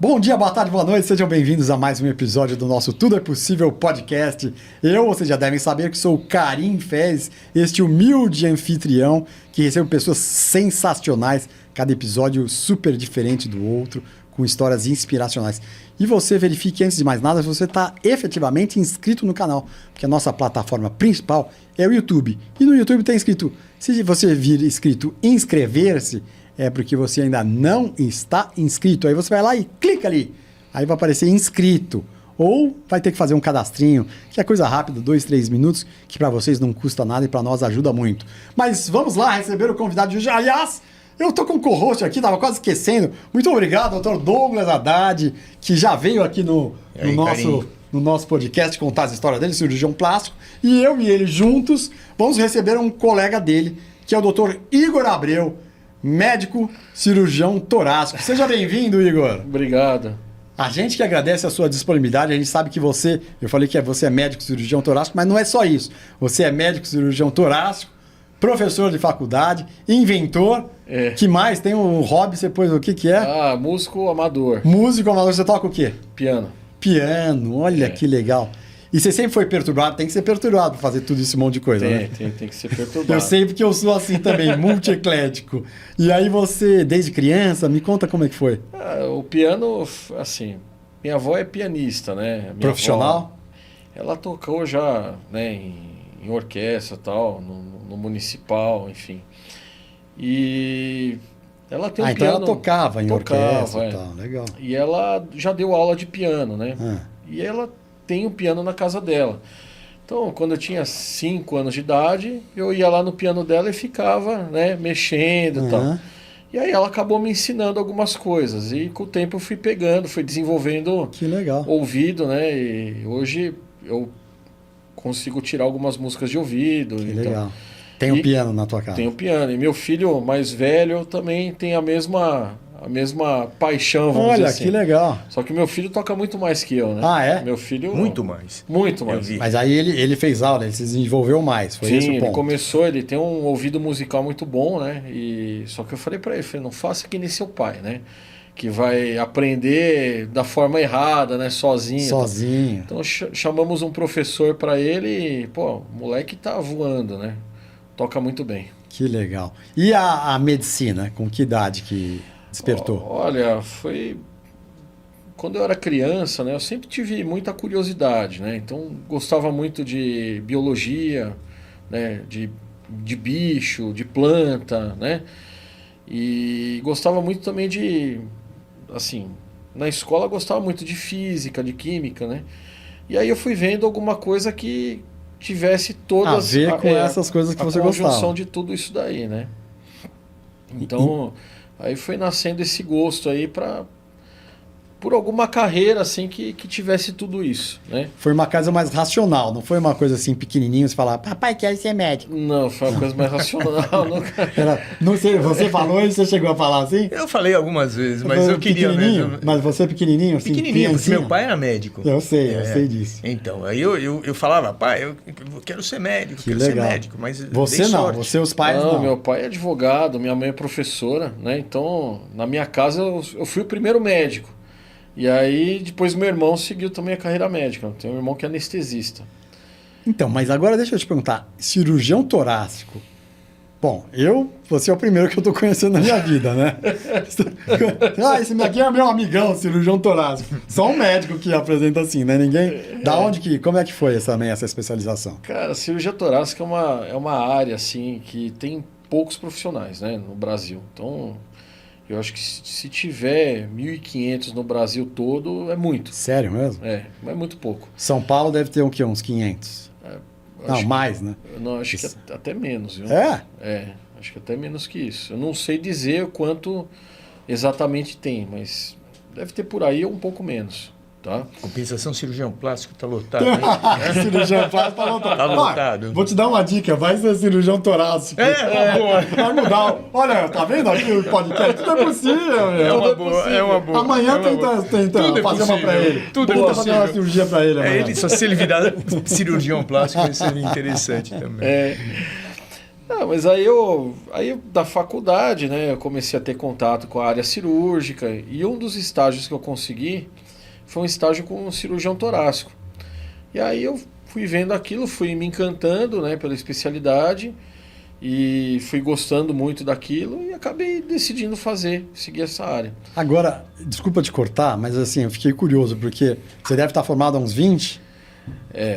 Bom dia, boa tarde, boa noite, sejam bem-vindos a mais um episódio do nosso Tudo é Possível podcast. Vocês já devem saber que sou o Karim Fez, este humilde anfitrião que recebe pessoas sensacionais, cada episódio super diferente do outro, com histórias inspiracionais. E você verifique, antes de mais nada, se você está efetivamente inscrito no canal, porque a nossa plataforma principal é o YouTube. E no YouTube tem escrito, se você vir escrito inscrever-se, é porque você ainda não está inscrito. Aí você vai lá e clica ali. Aí vai aparecer inscrito. Ou vai ter que fazer um cadastrinho, que é coisa rápida, 2, 3 minutos, que para vocês não custa nada e para nós ajuda muito. Mas vamos lá receber o convidado de hoje. Aliás, eu tô com o co-host aqui, tava quase esquecendo. Muito obrigado, doutor Douglas Haddad, que já veio aqui no nosso podcast contar as histórias dele, cirurgião plástico. E eu e ele juntos vamos receber um colega dele, que é o doutor Igor Abreu, médico cirurgião torácico. Seja bem-vindo, Igor. Obrigado. A gente que agradece a sua disponibilidade, a gente sabe que você, eu falei que você é médico cirurgião torácico, mas não é só isso. Você é médico cirurgião torácico, professor de faculdade, inventor. Que mais? Tem um hobby, você pôs o que é? Músico amador. Músico amador, você toca o quê? Piano. Piano, olha que legal. E você sempre foi perturbado? Tem que ser perturbado para fazer tudo esse monte de coisa, né? Tem que ser perturbado. Eu sei porque eu sou assim também, multieclético. E aí você, desde criança, me conta como é que foi. O piano, assim, minha avó é pianista, né? Minha profissional? Avó, ela tocou já, né, em orquestra e tal, no municipal, enfim. E ela tem um então piano... ela tocava em orquestra e tal, legal. E ela já deu aula de piano, né? E ela tem um piano na casa dela. Então, quando eu tinha 5 anos de idade, eu ia lá no piano dela e ficava, né, mexendo e tal. E aí ela acabou me ensinando algumas coisas. E com o tempo eu fui pegando, fui desenvolvendo ouvido, né? E hoje eu consigo tirar algumas músicas de ouvido. Que legal. Tem um piano na tua casa? Tem um piano. E meu filho mais velho também tem a mesma paixão, vamos dizer assim. Olha, que legal. Só que meu filho toca muito mais que eu, né? Ah, é? Meu filho... Muito mais. Muito mais. Mas aí ele fez aula, ele se desenvolveu mais, foi esse o ponto. Ele começou, ele tem um ouvido musical muito bom, né? Só que eu falei pra ele, não faça que nem seu pai, né? Que vai aprender da forma errada, né? Sozinho. Sozinho. Então chamamos um professor pra ele e, o moleque tá voando, né? Toca muito bem. Que legal. E a medicina, com que idade que despertou? Olha, foi... Quando eu era criança, né? Eu sempre tive muita curiosidade, né? Então, gostava muito de biologia, né? De bicho, de planta, né? E gostava muito também de... Assim, na escola gostava muito de física, de química, né? E aí eu fui vendo alguma coisa que tivesse todas... A ver com essas coisas que você gostava. A conjunção de tudo isso daí, né? Então... Aí foi nascendo esse gosto aí por alguma carreira assim que tivesse tudo isso, né? Foi uma coisa mais racional, não foi uma coisa assim pequenininho, você falar, papai quer ser médico. Não, foi uma coisa mais racional. Não sei, você falou e você chegou a falar assim? Eu falei algumas vezes, mas eu queria mesmo. Mas você é pequenininho, assim? Pequenininho, porque meu pai era médico. Eu sei disso. Então, aí eu falava, pai, eu quero ser médico, ser médico, mas você não, sorte. Você os pais não. Meu pai é advogado, minha mãe é professora, né? Então, na minha casa eu fui o primeiro médico. E aí, depois meu irmão seguiu também a carreira médica. Tem um irmão que é anestesista. Então, mas agora deixa eu te perguntar. Cirurgião torácico. Bom, você é o primeiro que eu tô conhecendo na minha vida, né? Esse aqui é meu amigão, cirurgião torácico. Só um médico que apresenta assim, né? Ninguém... Como é que foi essa especialização? Cara, cirurgia torácica é uma área, assim, que tem poucos profissionais, né? No Brasil. Então... Eu acho que se tiver 1.500 no Brasil todo, é muito. Sério mesmo? É muito pouco. São Paulo deve ter o quê? Uns 500? Não, mais, né? Não, acho que até menos. Viu? Acho que até menos que isso. Eu não sei dizer quanto exatamente tem, mas deve ter por aí um pouco menos. Tá? Compensação, cirurgião plástico tá lotado. Cirurgião plástico tá lotado. Tá lotado. Vou te dar uma dica, vai ser cirurgião torácico. Boa. Vai mudar. Olha, tá vendo aqui o podcast? Tudo é possível. É uma boa. Amanhã tenta fazer uma pra ele. Tudo tenta fazer uma cirurgia pra ele amanhã. Só se ele virar cirurgião plástico vai ser interessante também. Mas aí da faculdade, né, eu comecei a ter contato com a área cirúrgica e um dos estágios que eu consegui foi um estágio com um cirurgião torácico. E aí eu fui vendo aquilo, fui me encantando, né, pela especialidade e fui gostando muito daquilo e acabei decidindo seguir essa área. Agora, desculpa te cortar, mas assim, eu fiquei curioso, porque você deve estar formado há uns 20?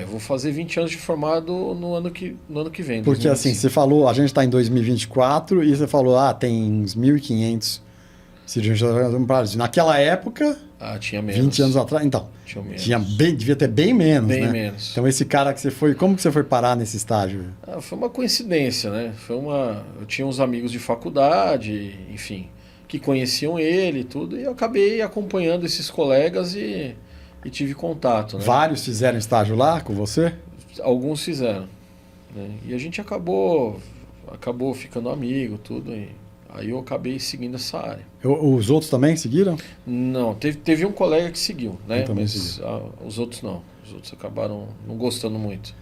Vou fazer 20 anos de formado no ano que vem. Porque 2025. assim, você falou, a gente está em 2024 e você falou, tem uns 1.500 cirurgiões. Naquela época, tinha menos. 20 anos atrás, então, devia ter bem menos, bem né? menos. Então esse cara que você foi, como que você foi parar nesse estágio? Foi uma coincidência, né? Eu tinha uns amigos de faculdade, enfim, que conheciam ele e tudo, e eu acabei acompanhando esses colegas e tive contato, né? Vários fizeram estágio lá com você? Alguns fizeram, né? E a gente acabou ficando amigo, tudo, e aí eu acabei seguindo essa área. Os outros também seguiram? Não, teve um colega que seguiu, né? Mas os outros não. Os outros acabaram não gostando muito.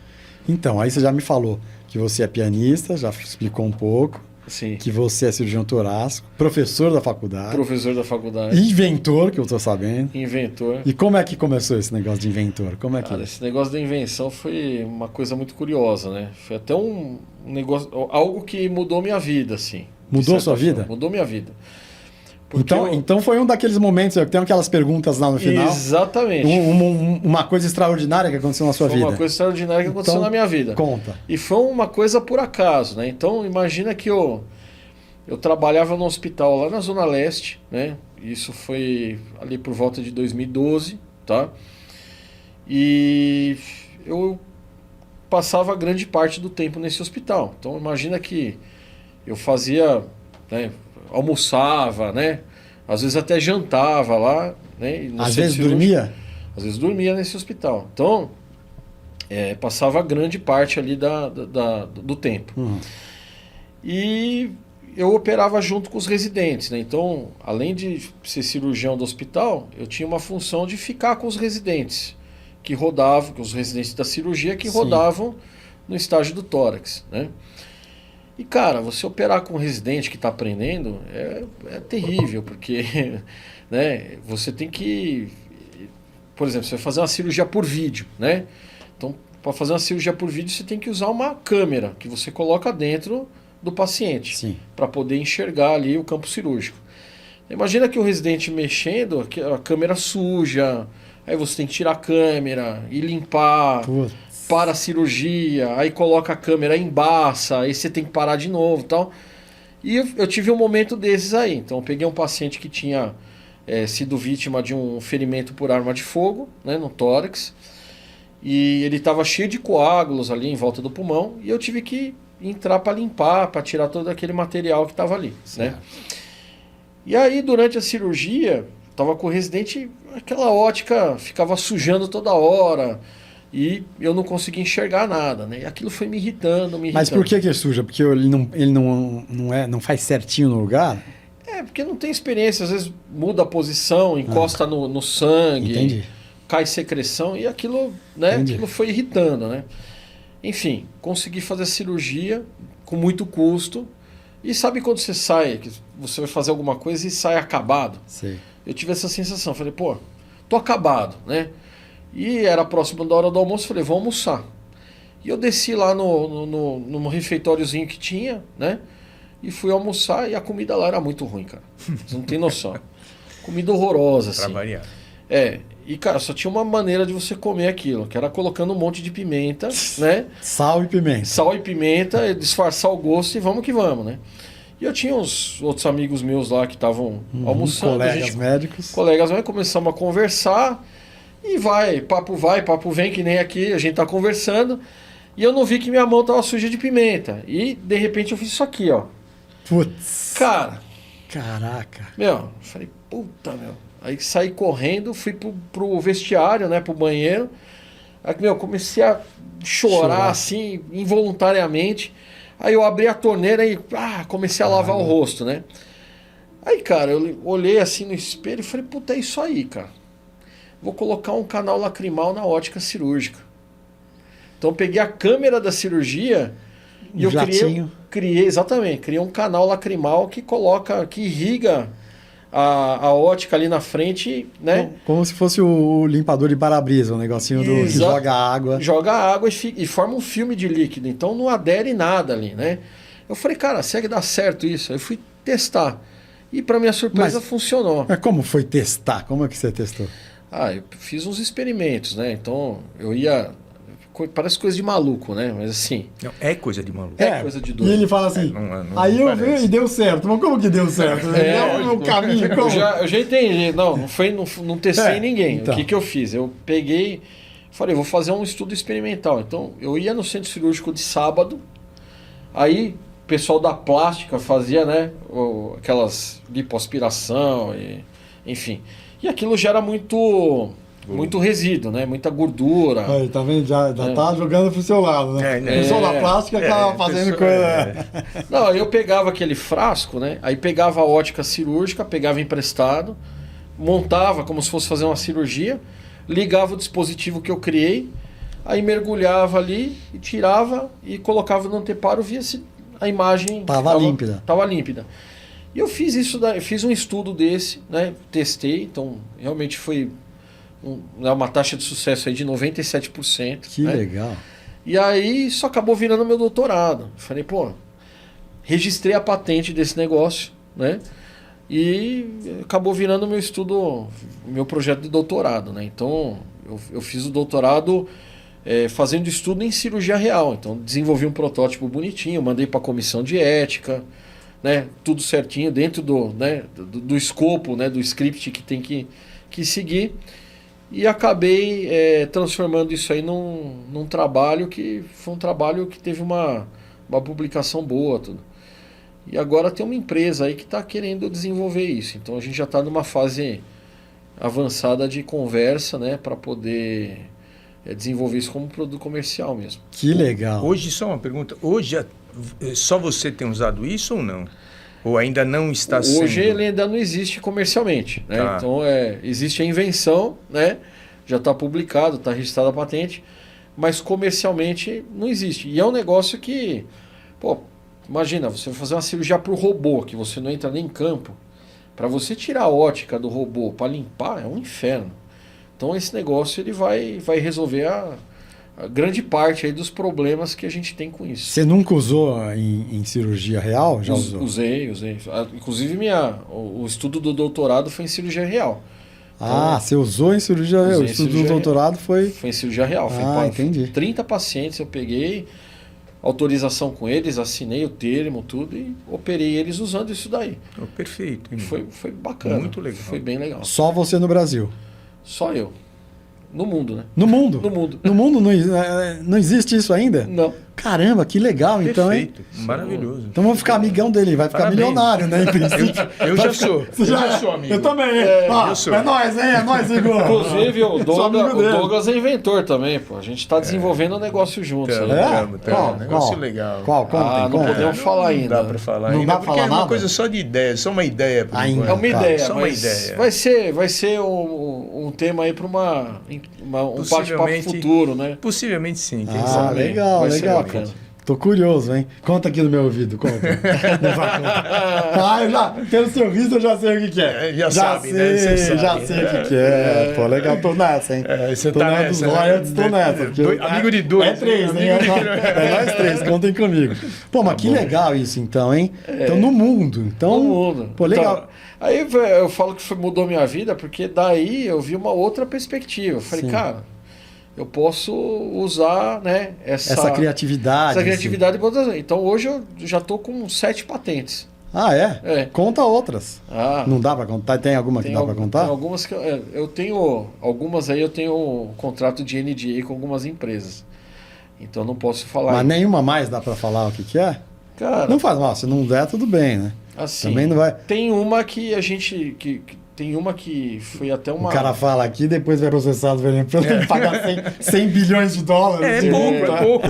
Então, aí você já me falou que você é pianista, já explicou um pouco. Sim. Que você é cirurgião torácico, professor da faculdade. Professor da faculdade. Inventor, que eu tô sabendo. Inventor. E como é que começou esse negócio de inventor? Como é que... Cara, esse negócio da invenção foi uma coisa muito curiosa, né? Foi até um negócio, algo que mudou minha vida, assim. Mudou sua vida? Mudou minha vida. Então foi um daqueles momentos, tem aquelas perguntas lá no final. Exatamente. Uma coisa extraordinária que aconteceu na sua vida. Foi uma coisa extraordinária que aconteceu na minha vida. Conta. E foi uma coisa por acaso, né? Então, imagina que eu trabalhava no hospital lá na Zona Leste, né? Isso foi ali por volta de 2012, tá? E eu passava grande parte do tempo nesse hospital. Então, imagina que eu fazia, né, almoçava, né? Às vezes até jantava lá, né? Às vezes dormia? Às vezes dormia nesse hospital. Então, passava grande parte ali do tempo. Uhum. E eu operava junto com os residentes, né? Então, além de ser cirurgião do hospital, eu tinha uma função de ficar com os residentes que rodavam, com os residentes da cirurgia que rodavam no estágio do tórax, né? E, cara, você operar com um residente que está aprendendo é terrível, porque né, você tem que... Por exemplo, você vai fazer uma cirurgia por vídeo, né? Então, para fazer uma cirurgia por vídeo, você tem que usar uma câmera que você coloca dentro do paciente para poder enxergar ali o campo cirúrgico. Imagina que o residente mexendo, a câmera suja, aí você tem que tirar a câmera e limpar... para a cirurgia, aí coloca a câmera, embaça, aí você tem que parar de novo e tal. E eu tive um momento desses aí. Então eu peguei um paciente que tinha sido vítima de um ferimento por arma de fogo, né, no tórax, e ele estava cheio de coágulos ali em volta do pulmão, e eu tive que entrar para limpar, para tirar todo aquele material que estava ali, né? E aí durante a cirurgia, estava com o residente, aquela ótica ficava sujando toda hora, e eu não conseguia enxergar nada, né? E aquilo foi me irritando. Mas por que é suja? Porque ele não faz certinho no lugar? Porque não tem experiência. Às vezes muda a posição, encosta no sangue, Entendi. Cai secreção e aquilo, né? Aquilo foi irritando, né? Enfim, consegui fazer a cirurgia com muito custo. E sabe quando você sai, que você vai fazer alguma coisa e sai acabado? Sim. Eu tive essa sensação. Falei, pô, tô acabado, né? E era próximo da hora do almoço, falei, vou almoçar. E eu desci lá no refeitóriozinho que tinha, né? E fui almoçar e a comida lá era muito ruim, cara. Você não tem noção. Comida horrorosa, assim. Pra variar. E, cara, só tinha uma maneira de você comer aquilo, que era colocando um monte de pimenta, né? Sal e pimenta. Sal e pimenta, disfarçar o gosto e vamos que vamos, né? E eu tinha uns outros amigos meus lá que estavam almoçando. Colegas médicos. Colegas médicos, começamos a conversar. E vai, papo vem, que nem aqui, a gente tá conversando. E eu não vi que minha mão tava suja de pimenta. E, de repente, eu fiz isso aqui, ó. Putz. Cara. Caraca. Falei, puta, meu. Aí saí correndo, fui pro vestiário, né, pro banheiro. Aí, comecei a chorar, assim, involuntariamente. Aí eu abri a torneira e comecei a lavar o rosto, né. Aí, cara, eu olhei assim no espelho e falei, puta, é isso aí, cara. Vou colocar um canal lacrimal na ótica cirúrgica. Então eu peguei a câmera da cirurgia E eu jatinho. criei um canal lacrimal que irriga a ótica ali na frente, né? Como se fosse o limpador de para-brisa, um negocinho que joga água. Joga água e forma um filme de líquido, então não adere nada ali, né? Eu falei, cara, será que dá certo isso? Aí eu fui testar. E para minha surpresa funcionou. Mas como foi testar? Como é que você testou? Eu fiz uns experimentos, né? Então eu ia... Parece coisa de maluco, né? Mas assim... Não, é coisa de maluco. É coisa de doido. E ele fala assim, não aí eu parece. vi e deu certo. Mas como que deu certo? Deu o caminho, como? Eu já entendi. Não testei ninguém. Então. O que eu fiz? Eu peguei... Falei, vou fazer um estudo experimental. Então, eu ia no centro cirúrgico de sábado. Aí, o pessoal da plástica fazia, né? Aquelas lipoaspiração, enfim. E aquilo gera muito resíduo, né? Muita gordura. Aí, tá vendo? Já tá jogando pro seu lado, né? O pessoal da plástica tava fazendo coisa... Não, aí eu pegava aquele frasco, né? Aí pegava a ótica cirúrgica, pegava emprestado, montava como se fosse fazer uma cirurgia, ligava o dispositivo que eu criei, aí mergulhava ali e tirava e colocava no anteparo, via se a imagem Tava límpida. Tava límpida. E eu fiz isso, fiz um estudo desse, né? Testei, então realmente foi uma taxa de sucesso aí de 97%. Que né? legal. E aí isso acabou virando meu doutorado. Falei, registrei a patente desse negócio, né? E acabou virando meu projeto de doutorado, né? Então eu fiz o doutorado fazendo estudo em cirurgia real. Então desenvolvi um protótipo bonitinho, mandei para a comissão de ética, né? Tudo certinho dentro do escopo, né? Do script que tem que seguir. E acabei transformando isso aí num trabalho que foi um trabalho que teve uma publicação boa, tudo. E agora tem uma empresa aí que está querendo desenvolver isso. Então a gente já está numa fase avançada de conversa, né, para poder desenvolver isso como produto comercial mesmo. Que legal. Hoje, só uma pergunta, hoje só você tem usado isso ou não? Ou ainda não está sendo? Hoje ele ainda não existe comercialmente, né? Tá. Então existe a invenção, né? Já está publicado, está registrada a patente, mas comercialmente não existe. E é um negócio que, imagina, você vai fazer uma cirurgia para o robô, que você não entra nem em campo. Para você tirar a ótica do robô para limpar, é um inferno. Então esse negócio ele vai resolver a grande parte aí dos problemas que a gente tem com isso. Você nunca usou em cirurgia real? Já usou? Usei. Inclusive o estudo do doutorado foi em cirurgia real. Então, você usou em cirurgia real? O estudo do doutorado foi em cirurgia real. Entendi. 30 pacientes eu peguei, autorização com eles, assinei o termo, tudo, e operei eles usando isso daí. Perfeito. Foi bacana. Muito legal. Foi bem legal. Só você no Brasil? Só eu. No mundo, né? No mundo? No mundo. No mundo não existe isso ainda? Não. Caramba, que legal. Perfeito. Então, hein? Maravilhoso. Então vamos ficar amigão dele, vai ficar Parabéns. milionário, né? Em princípio. Eu já sou. Eu já sou amigo. Eu também. eu sou. É nóis, hein? É nóis, Igor. Inclusive, o Sou amigo dele. Douglas é inventor também, pô. A gente está desenvolvendo um negócio juntos. aí. Qual? Negócio legal. Qual? Não podemos falar ainda. Não dá para falar Não ainda, dá pra porque falar é uma nada? coisa só de ideia, só uma ideia. Por Ainda. enquanto. É uma ideia, Só uma mas ideia. vai ser um tema aí para um bate-papo futuro, né? Possivelmente sim, quem sabe. Legal, Vai ser legal. bacana. Tô curioso, hein? Conta aqui no meu ouvido, conta. Não vai contar. Pelo seu riso eu já sei o que é. Já sabe, sei, né? Você sabe. Já sei o que é. Pô, legal, tô nessa, hein? Você tô tá nessa, nessa, dos né? royalties, tô nessa. porque Amigo de dois. É três, hein? É nós três, contem comigo. Pô, mas que legal isso então, hein? Então no mundo. Então, No mundo. Pô, legal. Então, aí eu falo que mudou minha vida, porque daí eu vi uma outra perspectiva. Eu falei, cara, eu posso usar, né, essa criatividade. Essa criatividade. Então hoje eu já estou com 7 patentes. Ah, é? Conta outras. Não dá pra contar? Tem alguma que dá pra contar? Tem algumas que eu tenho. Algumas aí eu tenho um contrato de NDA com algumas empresas. Então não posso falar. Mas nenhuma mais dá pra falar o que é? Cara, não faz mal, se não der, tudo bem, né? Assim, também não vai. Tem uma que a gente. Tem uma que foi até uma. O cara fala aqui, depois vai processado, vai pagar 100 bilhões de dólares. É pouco.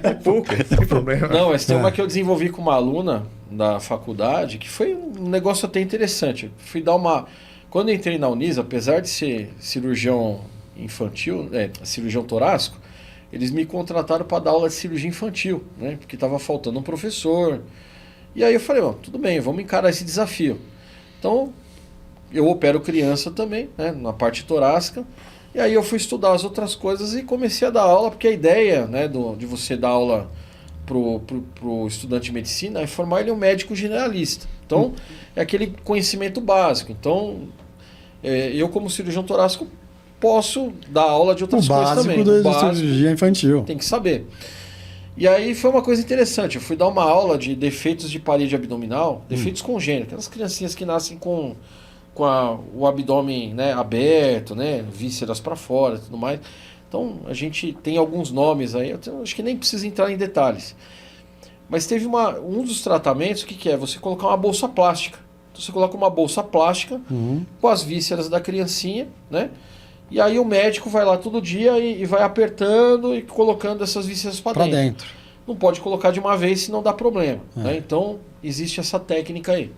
É pouco, não tem problema. Não, mas tem uma que eu desenvolvi com uma aluna da faculdade, que foi um negócio até interessante. Eu fui dar uma... Quando eu entrei na Unisa, apesar de ser cirurgião infantil, cirurgião torácico, eles me contrataram para dar aula de cirurgia infantil, né? Porque estava faltando um professor. E aí eu falei, tudo bem, vamos encarar esse desafio. Então, eu opero criança também, né? Na parte torácica. E aí eu fui estudar as outras coisas e comecei a dar aula, porque a ideia, né, de você dar aula pro estudante de medicina é formar ele um médico generalista. Então, é aquele conhecimento básico. Então, eu como cirurgião torácico posso dar aula de outras coisas também. O básico da cirurgia infantil. Tem que saber. E aí foi uma coisa interessante. Eu fui dar uma aula de defeitos de parede abdominal, defeitos congênitos, aquelas criancinhas que nascem com o abdômen, né, aberto, né, vísceras para fora e tudo mais. Então a gente tem alguns nomes aí, eu acho que nem precisa entrar em detalhes. Mas teve um dos tratamentos, o que é? Você colocar uma bolsa plástica. Então você coloca uma bolsa plástica com as vísceras da criancinha, né? E aí o médico vai lá todo dia e vai apertando e colocando essas vísceras para dentro. Não pode colocar de uma vez, senão dá problema. Né? Então existe essa técnica aí.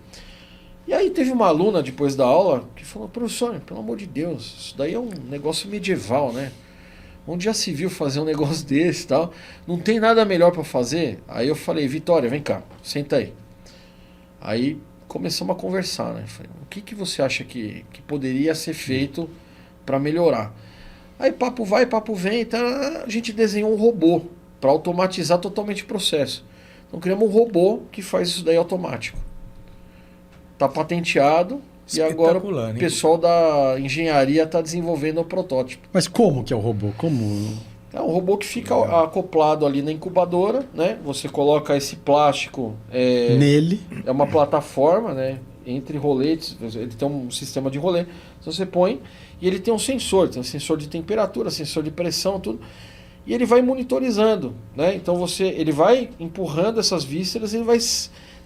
E aí teve uma aluna, depois da aula, que falou, professor, pelo amor de Deus, isso daí é um negócio medieval, né? Onde já se viu fazer um negócio desse e tal? Não tem nada melhor para fazer? Aí eu falei, Vitória, vem cá, senta aí. Aí começamos a conversar, né? Falei, o que você acha que poderia ser feito para melhorar? Aí papo vai, papo vem, tá? A gente desenhou um robô para automatizar totalmente o processo. Então criamos um robô que faz isso daí automático. Tá patenteado e agora o pessoal da engenharia está desenvolvendo o protótipo. Mas como que é o robô? Como? É um robô que fica acoplado ali na incubadora, né? Você coloca esse plástico nele. É uma plataforma, né? Entre roletes, ele tem um sistema de rolê. Então você põe e ele tem um sensor de temperatura, sensor de pressão, tudo. E ele vai monitorizando, né? Então ele vai empurrando essas vísceras e ele vai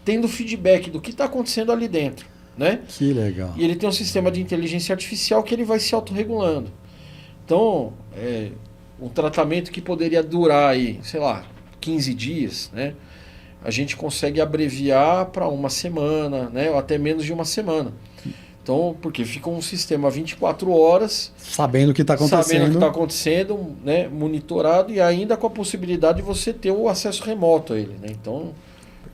tendo feedback do que está acontecendo ali dentro, né? Que legal. E ele tem um sistema de inteligência artificial que ele vai se autorregulando. Então, um tratamento que poderia durar aí, sei lá, 15 dias, né? A gente consegue abreviar para uma semana, né? Ou até menos de uma semana. Então, porque fica um sistema 24 horas... Sabendo o que está acontecendo. Sabendo o que está acontecendo, né? Monitorado e ainda com a possibilidade de você ter o acesso remoto a ele, né? Então,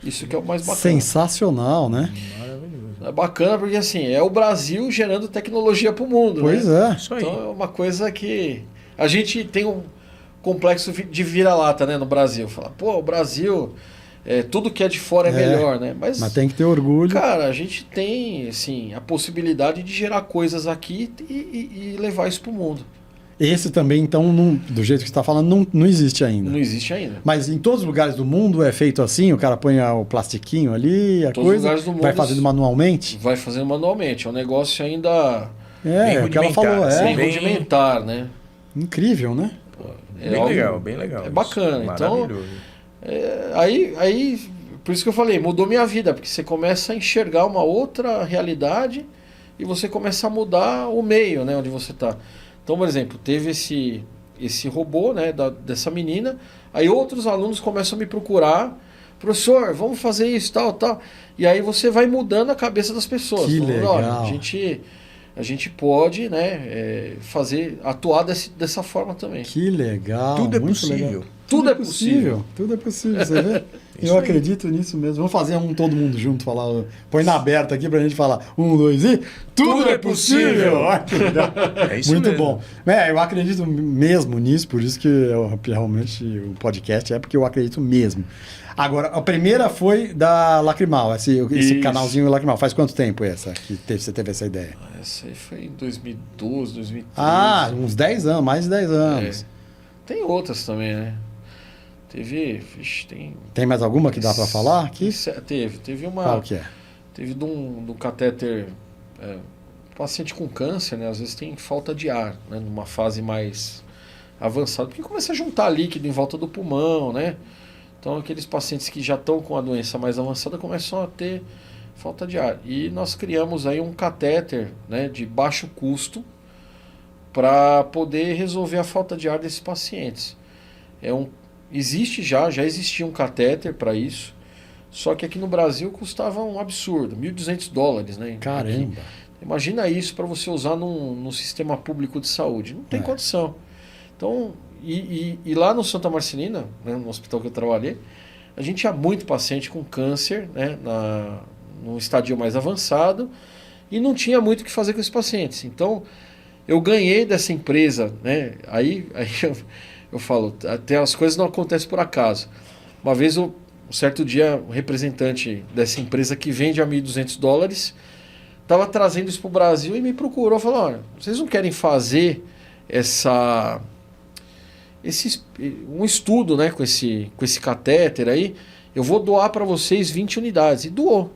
isso que é o mais bacana. Sensacional, né? Maravilhoso. É bacana porque, assim, é o Brasil gerando tecnologia para o mundo, pois né? É. Isso aí. Então, é uma coisa que... A gente tem um complexo de vira-lata, né, no Brasil. Fala, pô, o Brasil... tudo que é de fora é melhor, né? Mas tem que ter orgulho. Cara, a gente tem, assim, a possibilidade de gerar coisas aqui e levar isso pro mundo. Esse também, então, do jeito que você está falando, não existe ainda. Não existe ainda. Mas em todos os lugares do mundo é feito assim? O cara põe o plastiquinho ali, Todos os lugares do mundo vai fazendo manualmente? Vai fazendo manualmente. É um negócio ainda... É o que ela falou. Bem rudimentar, né? Incrível, né? Bem legal. É bacana. Maravilhoso. Então, aí, por isso que eu falei, mudou minha vida, porque você começa a enxergar uma outra realidade e você começa a mudar o meio, né, onde você está. Então, por exemplo, teve esse robô, né, dessa menina, aí outros alunos começam a me procurar, professor, vamos fazer isso, tal. E aí você vai mudando a cabeça das pessoas. Que falando, legal. Olha, a gente pode, né, atuar dessa forma também. Que legal. Tudo é muito possível. legal. Tudo é possível. Tudo é possível, você vê? Isso Eu aí. acredito nisso mesmo. Vamos fazer todo mundo junto, falar. Põe na aberta aqui pra gente falar. 1, 2 e. Tudo é possível! Olha que legal. É isso Muito mesmo. bom. Eu acredito mesmo nisso, por isso que realmente o podcast é porque eu acredito mesmo. Agora, a primeira foi da Lacrimal, esse canalzinho Lacrimal. Faz quanto tempo você teve essa ideia? Essa aí foi em 2012, 2013. Ah, uns 10 anos, mais de 10 anos. Tem outras também, né? Tem mais alguma que dá para falar aqui? Teve uma... Qual que é? Teve de um catéter... paciente com câncer, né? Às vezes tem falta de ar, né? Numa fase mais avançada. Porque começa a juntar líquido em volta do pulmão, né? Então aqueles pacientes que já estão com a doença mais avançada começam a ter falta de ar. E nós criamos aí um catéter, né, de baixo custo para poder resolver a falta de ar desses pacientes. Já existia um catéter para isso, só que aqui no Brasil custava um absurdo, $1.200, né? Caramba! Aqui. Imagina isso para você usar num sistema público de saúde. Não tem condição. Então, E lá no Santa Marcelina, né, no hospital que eu trabalhei, a gente tinha muito paciente com câncer, né, num estadio mais avançado, e não tinha muito o que fazer com esses pacientes. Então, eu ganhei dessa empresa, né? Aí eu falo, até as coisas não acontecem por acaso. Uma vez, um certo dia, um representante dessa empresa que vende a $1.200 estava trazendo isso para o Brasil e me procurou, falou, olha, vocês não querem fazer um estudo, né, com esse catéter aí? Eu vou doar para vocês 20 unidades. E doou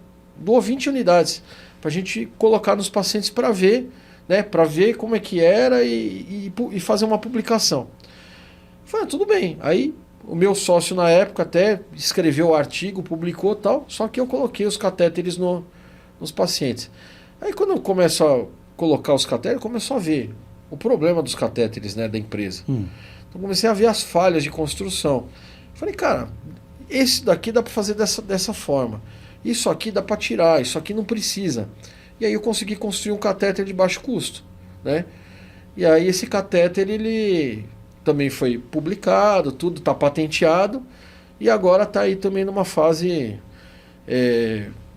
20 unidades para a gente colocar nos pacientes para ver, né, para ver como é que era e fazer uma publicação. Eu falei, tudo bem. Aí o meu sócio na época até escreveu o artigo, publicou e tal, só que eu coloquei os catéteres nos pacientes. Aí quando eu começo a colocar os catéteres, eu começo a ver o problema dos catéteres, né, da empresa. Então comecei a ver as falhas de construção. Falei, cara, esse daqui dá para fazer dessa forma. Isso aqui dá para tirar, isso aqui não precisa. E aí eu consegui construir um catéter de baixo custo, né? E aí esse catéter, ele também foi publicado, tudo está patenteado, e agora está aí também numa fase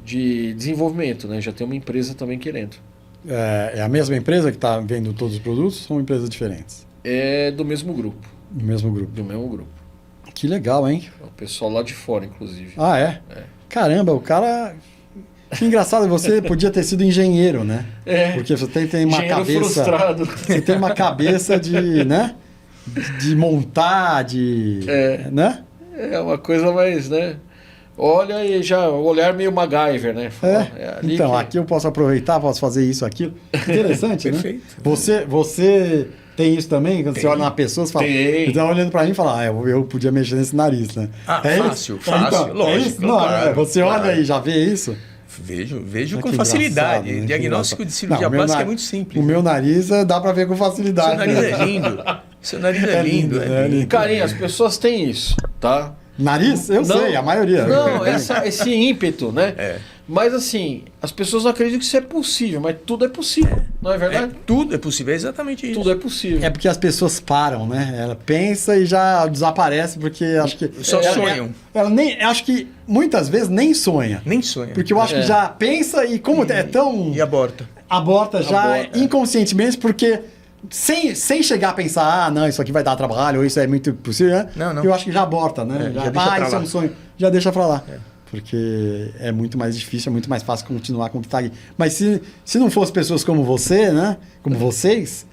de desenvolvimento, né? Já tem uma empresa também querendo. É a mesma empresa que está vendo todos os produtos ou são empresas diferentes? É do mesmo grupo. Do mesmo grupo. Do mesmo grupo. Que legal, hein? É o pessoal lá de fora, inclusive. Ah, é? É. Caramba, o cara... Que engraçado, você podia ter sido engenheiro, né? É. Porque você tem uma Engenheiro cabeça... frustrado. Você tem uma cabeça de, né? De montar, né? É uma coisa mais, né? Olha e já, o olhar meio MacGyver, né? Ali Então, aqui eu posso aproveitar, posso fazer isso, aquilo. Interessante, né? Perfeito. Você tem isso também? Quando você olha na pessoa, você fala... Tem. Você tá olhando pra mim e fala, eu podia mexer nesse nariz, né? Fácil, lógico. isso? Não, claro, você olha claro. e já vê isso? Vejo Ah, com que facilidade. engraçado, né? Diagnóstico de cirurgia Não, o meu plástica é na- muito simples. O meu nariz dá pra ver com facilidade. Seu nariz né? é lindo. Seu nariz é lindo. é lindo. Carinha, as pessoas têm isso, tá? Nariz? Eu sei, a maioria. Não, esse ímpeto, né? É. Mas assim, as pessoas não acreditam que isso é possível, mas tudo é possível, não é verdade? Tudo é possível, é exatamente isso. Tudo é possível. É porque as pessoas param, né? Ela pensa e já desaparece, porque acho que... Só sonham. Ela nem, acho que muitas vezes nem sonha. Nem sonha. Porque eu acho que já pensa e como é tão... E aborta. Aborta já Aborta. inconscientemente, porque sem chegar a pensar, não, isso aqui vai dar trabalho, ou isso é muito possível, né? Não. Eu acho que já aborta, né? Já deixa pra isso é lá. um sonho. Já deixa pra lá. Porque é muito mais difícil, é muito mais fácil continuar com o que tá aqui. Mas se não fosse pessoas como você, né? Como vocês,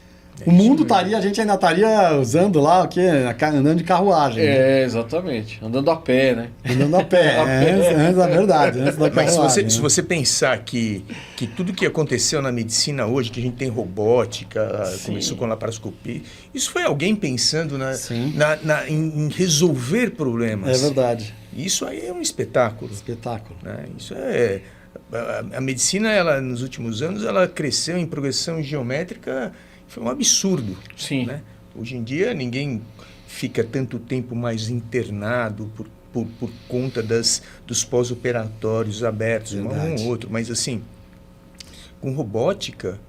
o mundo estaria, a gente ainda estaria usando lá o quê? Andando de carruagem. Né? Exatamente. Andando a pé, né? Andando a pé. Antes da verdade, antes da Mas carruagem. se você pensar que tudo que aconteceu na medicina hoje, que a gente tem robótica, Sim. começou com laparoscopia, isso foi alguém pensando Sim. em resolver problemas. É verdade. Isso aí é um espetáculo. Espetáculo. Né? Isso é... A medicina, ela, nos últimos anos, ela cresceu em progressão geométrica, foi um absurdo. Sim. Né? Hoje em dia, ninguém fica tanto tempo mais internado por conta dos pós-operatórios abertos, Verdade. um ou outro. Mas, assim, com robótica,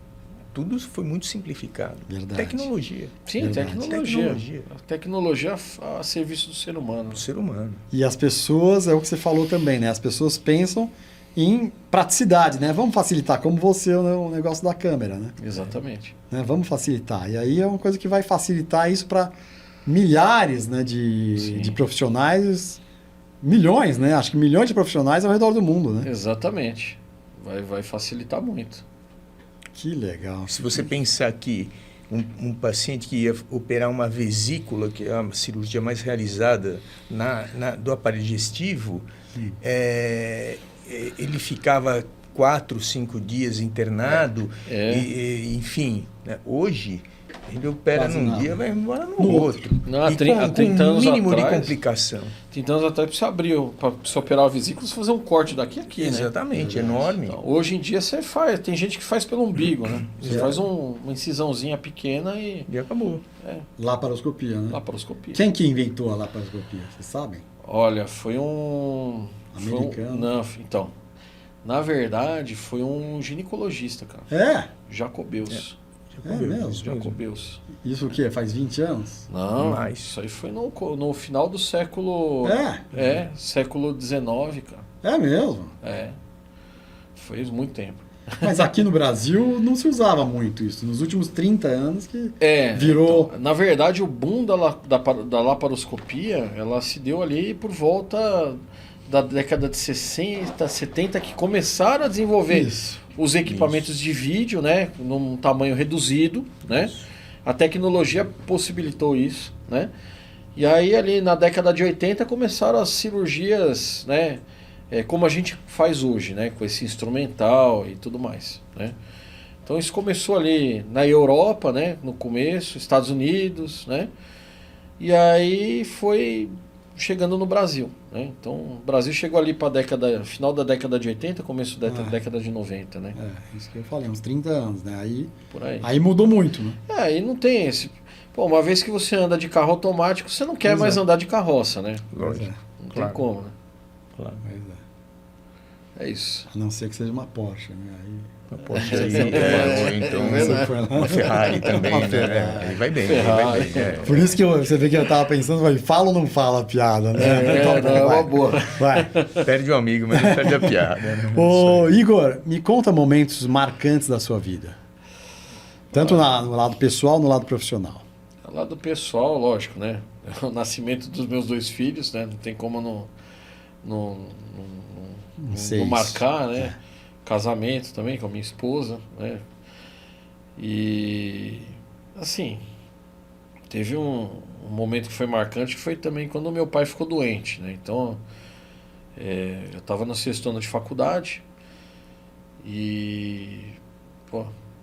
tudo foi muito simplificado. Verdade. Tecnologia. Sim, Verdade. tecnologia. A tecnologia a serviço do ser humano. Do ser humano. E as pessoas, é o que você falou também, né? As pessoas pensam em praticidade, né? Vamos facilitar, como você, o negócio da câmera, né? Exatamente. Vamos facilitar. E aí é uma coisa que vai facilitar isso para milhares, né, de profissionais, milhões, né? Acho que milhões de profissionais ao redor do mundo, né? Exatamente. Vai facilitar muito. Que legal. Se você pensar que um paciente que ia operar uma vesícula, que é a cirurgia mais realizada do aparelho digestivo, ele ficava 4, 5 dias internado, enfim. Né? Hoje, ele opera Quase num nada. dia e vai embora no outro. Não, há E 30 com um anos mínimo de atrás- complicação. 30 anos atrás, para você abrir, para você operar a vesícula, você fazer um corte daqui e aqui, né? Exatamente, enorme. Então, hoje em dia você faz, tem gente que faz pelo umbigo, né? Você faz uma incisãozinha pequena e E acabou. Laparoscopia, né? laparoscopia. Quem que inventou a laparoscopia? Vocês sabem? Olha, foi um... Americano. Não, então... Na verdade, foi um ginecologista, cara. É. Jacobeus. mesmo? Jacobeus. Isso o quê? Faz 20 anos? Não, Mais. isso aí foi no final do século... século XIX, cara. É mesmo? Foi muito tempo. Mas aqui no Brasil não se usava muito isso. Nos últimos 30 anos que virou... Então, na verdade, o boom da laparoscopia, ela se deu ali por volta da década de 60, 70, que começaram a desenvolver os equipamentos de vídeo, né, num tamanho reduzido, né? A tecnologia possibilitou isso, né? E aí ali na década de 80 começaram as cirurgias, né, como a gente faz hoje, né, com esse instrumental e tudo mais, né? Então isso começou ali na Europa, né, no começo, Estados Unidos, né? E aí foi chegando no Brasil, né? Então o Brasil chegou ali para final da década de 80, começo da década de 90, né? Isso que eu falei, uns 30 anos, né? Por aí. Aí mudou muito, né? Aí não tem esse... Pô, uma vez que você anda de carro automático, você não quer mais andar de carroça, né? Lógico. Não tem como, né? Claro. É isso. A não ser que seja uma Porsche, né? Uma Porsche aí, ou então uma Ferrari também, Uma né? Ferrari. Aí vai bem, Ferrari. aí vai bem. Por isso que você vê que eu tava pensando, fala ou não fala a piada, né? Então, não, é uma boa. Vai. Perde o amigo, mas não perde a piada. Né? Ô, Igor, me conta momentos marcantes da sua vida. Tanto no lado pessoal, no lado profissional. Do lado pessoal, lógico, né? O nascimento dos meus 2 filhos, né? Não tem como não marcar, né? Casamento também com a minha esposa, né? E assim, teve um momento que foi marcante, que foi também quando meu pai ficou doente, né? Então, eu estava no 6º ano de faculdade e,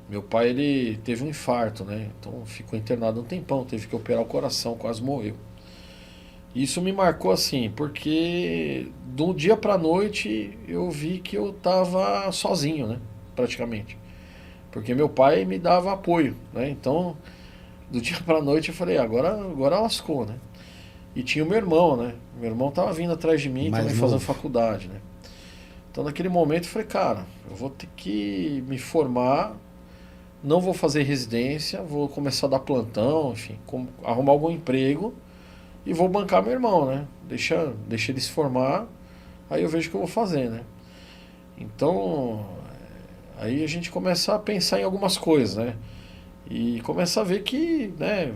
meu pai, ele teve um infarto, né? Então ficou internado um tempão, teve que operar o coração, quase morreu. Isso me marcou assim, porque do dia pra noite eu vi que eu tava sozinho, né? Praticamente. Porque meu pai me dava apoio, né? Então, do dia pra noite eu falei, agora lascou, né? E tinha o meu irmão, né? Meu irmão tava vindo atrás de mim, também fazendo faculdade, né? Então, naquele momento eu falei, cara, eu vou ter que me formar, não vou fazer residência, vou começar a dar plantão, enfim, arrumar algum emprego e vou bancar meu irmão, né? Deixa ele se formar, aí eu vejo o que eu vou fazer, né? Então, aí a gente começa a pensar em algumas coisas, né? E começa a ver que, né,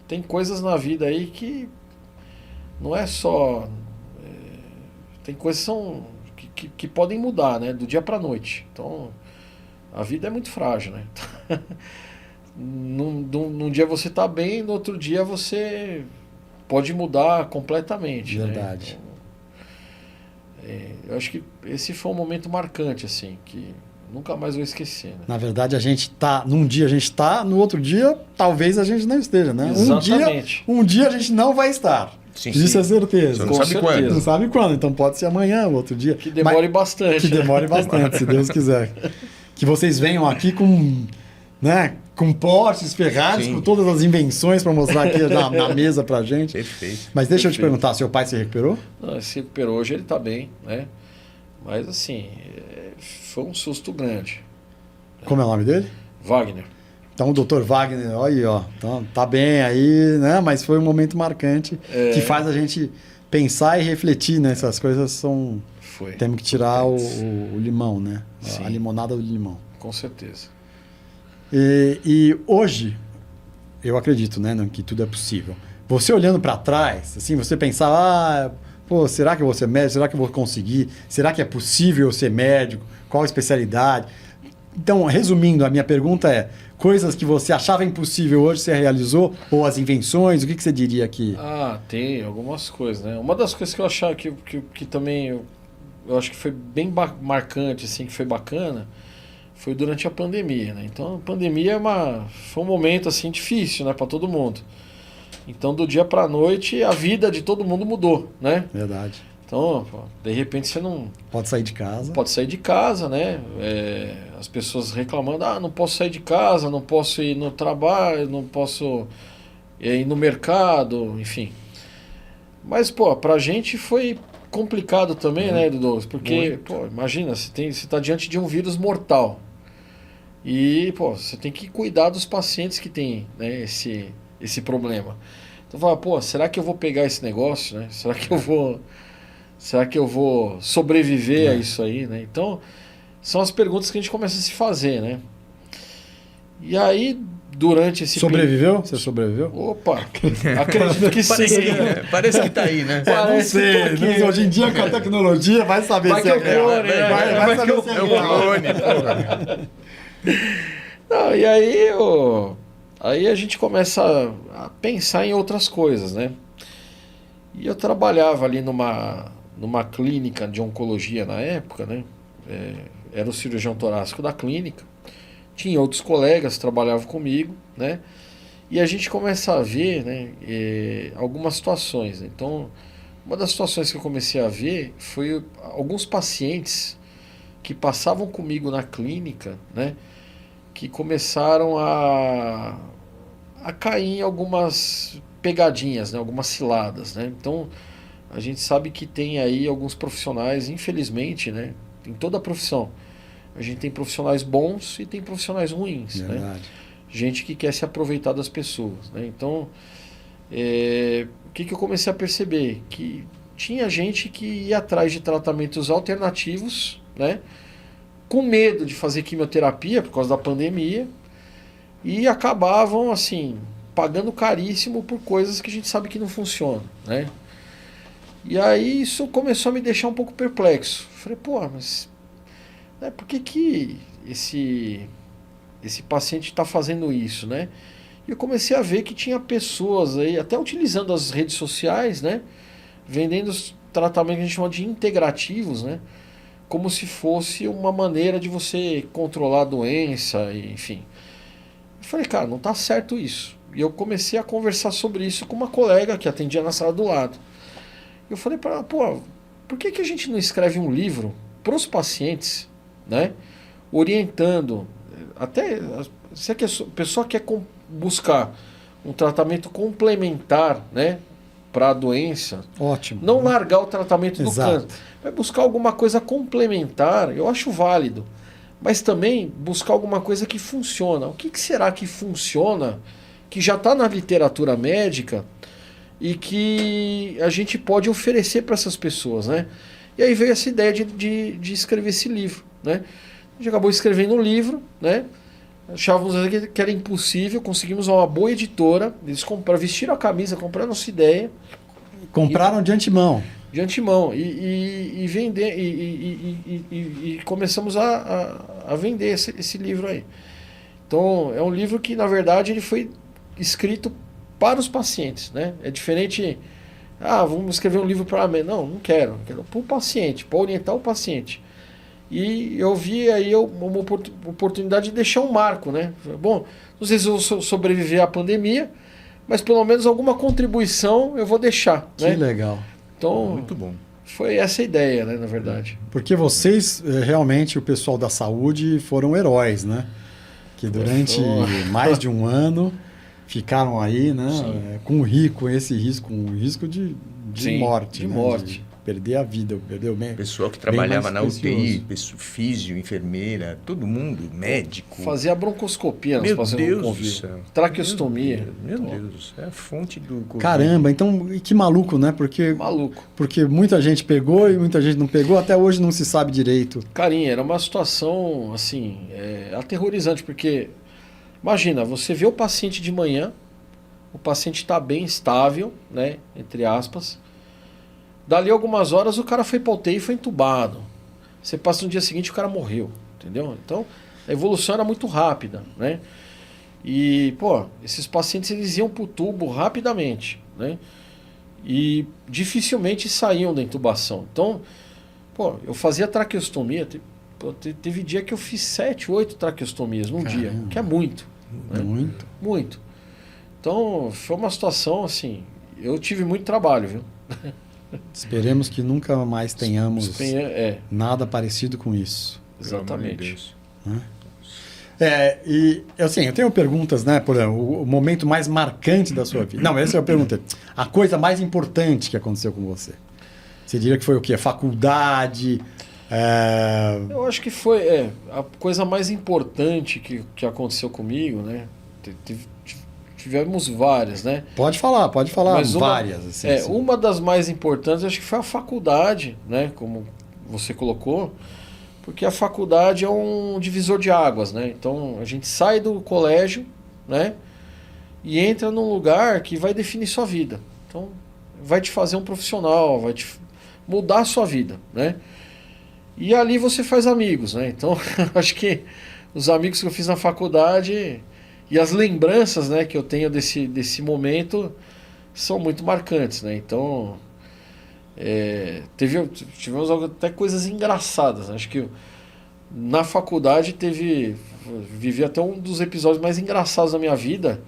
tem coisas na vida aí que não é só... tem coisas que podem mudar, né? Do dia pra noite. Então, a vida é muito frágil, né? Num dia você tá bem, no outro dia você pode mudar completamente. Verdade. Né? Então, eu acho que esse foi um momento marcante, assim, que nunca mais vou esquecer. Né? Na verdade, a gente tá... Num dia a gente tá, no outro dia talvez a gente não esteja, né? Exatamente. Um dia a gente não vai estar. Sim, Isso é certeza. Você não sabe quando. Não sabe quando, então pode ser amanhã, outro dia. Que demore bastante. Que demore bastante, se Deus quiser. Que vocês venham aqui com, né, com Porsches, Ferraris, com todas as invenções para mostrar aqui na mesa pra gente. Perfeito. Mas deixa eu te perguntar, seu pai se recuperou? Não, ele se recuperou, hoje ele tá bem, né? Mas assim, foi um susto grande. Como é o nome dele? Wagner. Então, o doutor Wagner, olha aí, ó, então, tá bem aí, né? Mas foi um momento marcante que faz a gente pensar e refletir, né? Essas coisas são... Temos que tirar o limão, né? Sim. A limonada do limão. Com certeza. E hoje, eu acredito, né, que tudo é possível. Você olhando para trás, assim, você pensar, pô, será que eu vou ser médico? Será que eu vou conseguir? Será que é possível eu ser médico? Qual a especialidade? Então, resumindo, a minha pergunta é, coisas que você achava impossível hoje você realizou? Ou as invenções? O que você diria aqui? Tem algumas coisas, né? Uma das coisas que eu achava que também eu acho que foi bem marcante, assim, que foi bacana, foi durante a pandemia, né? Então, a pandemia foi um momento, assim, difícil, né, para todo mundo. Então, do dia para a noite, a vida de todo mundo mudou, né? Verdade. Então, de repente você não... Pode sair de casa. Pode sair de casa, né? As pessoas reclamando, não posso sair de casa, não posso ir no trabalho, não posso ir no mercado, enfim. Mas, pra gente foi complicado também, né, Dudu? Porque, imagina, você tá diante de um vírus mortal. E, pô, você tem que cuidar dos pacientes que têm, né, esse problema. Então, fala, pô, será que eu vou pegar esse negócio, né? Será que eu vou sobreviver a isso aí, né? Então, são as perguntas que a gente começa a se fazer, né? E aí, durante esse... Sobreviveu? Você sobreviveu? Opa, acredito que Parece sim. que, parece que tá aí, né? Não sei, aqui. hoje em dia com a tecnologia vai saber Vai se que é é o real. clone, né? Vai saber se é É o real. clone, porra. Não, e aí, aí a gente começa a pensar em outras coisas, né? E eu trabalhava ali numa clínica de oncologia na época, né? Era o cirurgião torácico da clínica. Tinha outros colegas que trabalhavam comigo, né? E a gente começa a ver, né, algumas situações. Então, uma das situações que eu comecei a ver foi alguns pacientes que passavam comigo na clínica, né? Que começaram a cair em algumas pegadinhas, né? Algumas ciladas, né? Então, a gente sabe que tem aí alguns profissionais, infelizmente, né? Em toda a profissão. A gente tem profissionais bons e tem profissionais ruins, né? Verdade. Gente que quer se aproveitar das pessoas, né? Então, o que eu comecei a perceber? Que tinha gente que ia atrás de tratamentos alternativos, né? Com medo de fazer quimioterapia por causa da pandemia e acabavam, assim, pagando caríssimo por coisas que a gente sabe que não funcionam, né? E aí isso começou a me deixar um pouco perplexo. Falei, pô, mas por que esse paciente está fazendo isso, né? E eu comecei a ver que tinha pessoas aí, até utilizando as redes sociais, né? Vendendo os tratamentos que a gente chama de integrativos, né? Como se fosse uma maneira de você controlar a doença, enfim. Eu falei, cara, não tá certo isso. E eu comecei a conversar sobre isso com uma colega que atendia na sala do lado. Eu falei para ela, pô, por que a gente não escreve um livro para os pacientes, né? Orientando, até se a pessoa quer buscar um tratamento complementar, né, para a doença, Ótimo. não largar o tratamento do Exato. câncer, vai buscar alguma coisa complementar, eu acho válido, mas também buscar alguma coisa que funciona. O que será que funciona, que já está na literatura médica e que a gente pode oferecer para essas pessoas, né? E aí veio essa ideia de escrever esse livro, né? A gente acabou escrevendo um livro, né? Achávamos que era impossível, conseguimos uma boa editora, eles vestiram a camisa, compraram nossa ideia. Compraram de antemão. De antemão. E vender, e começamos a vender esse livro aí. Então, é um livro que, na verdade, ele foi escrito para os pacientes, né? É diferente... vamos escrever um livro para mim. Não quero. Quero para o paciente, para orientar o paciente. E eu vi aí uma oportunidade de deixar um marco, né? Bom, não sei se eu vou sobreviver à pandemia, mas pelo menos alguma contribuição eu vou deixar. Que né? legal. Então, Muito bom. foi essa a ideia, né, na verdade. Porque vocês, realmente, o pessoal da saúde, foram heróis, né? Que durante mais de um ano ficaram aí, né? Com esse risco, um risco de Sim, morte. de né? morte. De perder a vida, perdeu bem. Pessoal que trabalhava na mais UTI, precioso. físio, enfermeira, todo mundo, médico. Fazia a broncoscopia nos Meu pacientes Deus com do Covid. céu. Traqueostomia. Meu Deus, é a fonte do Covid. Caramba, então, e que maluco, né? Porque muita gente pegou e muita gente não pegou, até hoje não se sabe direito. Carinha, era uma situação, assim, aterrorizante, porque, imagina, você vê o paciente de manhã, o paciente está bem estável, né, entre aspas, dali algumas horas o cara foi para UTI e foi entubado. Você passa no dia seguinte e o cara morreu, entendeu? Então, a evolução era muito rápida, né? E, esses pacientes eles iam pro tubo rapidamente, né? E dificilmente saíam da intubação. Então, eu fazia traqueostomia, teve dia que eu fiz 7, 8 traqueostomias num dia, que é muito. Né? Muito. Então, foi uma situação assim, eu tive muito trabalho, viu? Esperemos que nunca mais tenhamos nada parecido com isso. Exatamente. E assim, eu tenho perguntas, né? Por exemplo, o momento mais marcante da sua vida. Não, essa é a pergunta. A coisa mais importante que aconteceu com você. Você diria que foi o quê? Faculdade, Eu acho que foi a coisa mais importante que aconteceu comigo, né? Tivemos várias, né? Pode falar Mas várias. Assim, assim. Uma das mais importantes, acho que foi a faculdade, né? Como você colocou, porque a faculdade é um divisor de águas, né? Então a gente sai do colégio, né? E entra num lugar que vai definir sua vida. Então vai te fazer um profissional, vai te mudar a sua vida, né? E ali você faz amigos, né? Então acho que os amigos que eu fiz na faculdade e as lembranças, né, que eu tenho desse momento são muito marcantes, né? Então tivemos até coisas engraçadas, né? Acho que na faculdade vivi até um dos episódios mais engraçados da minha vida,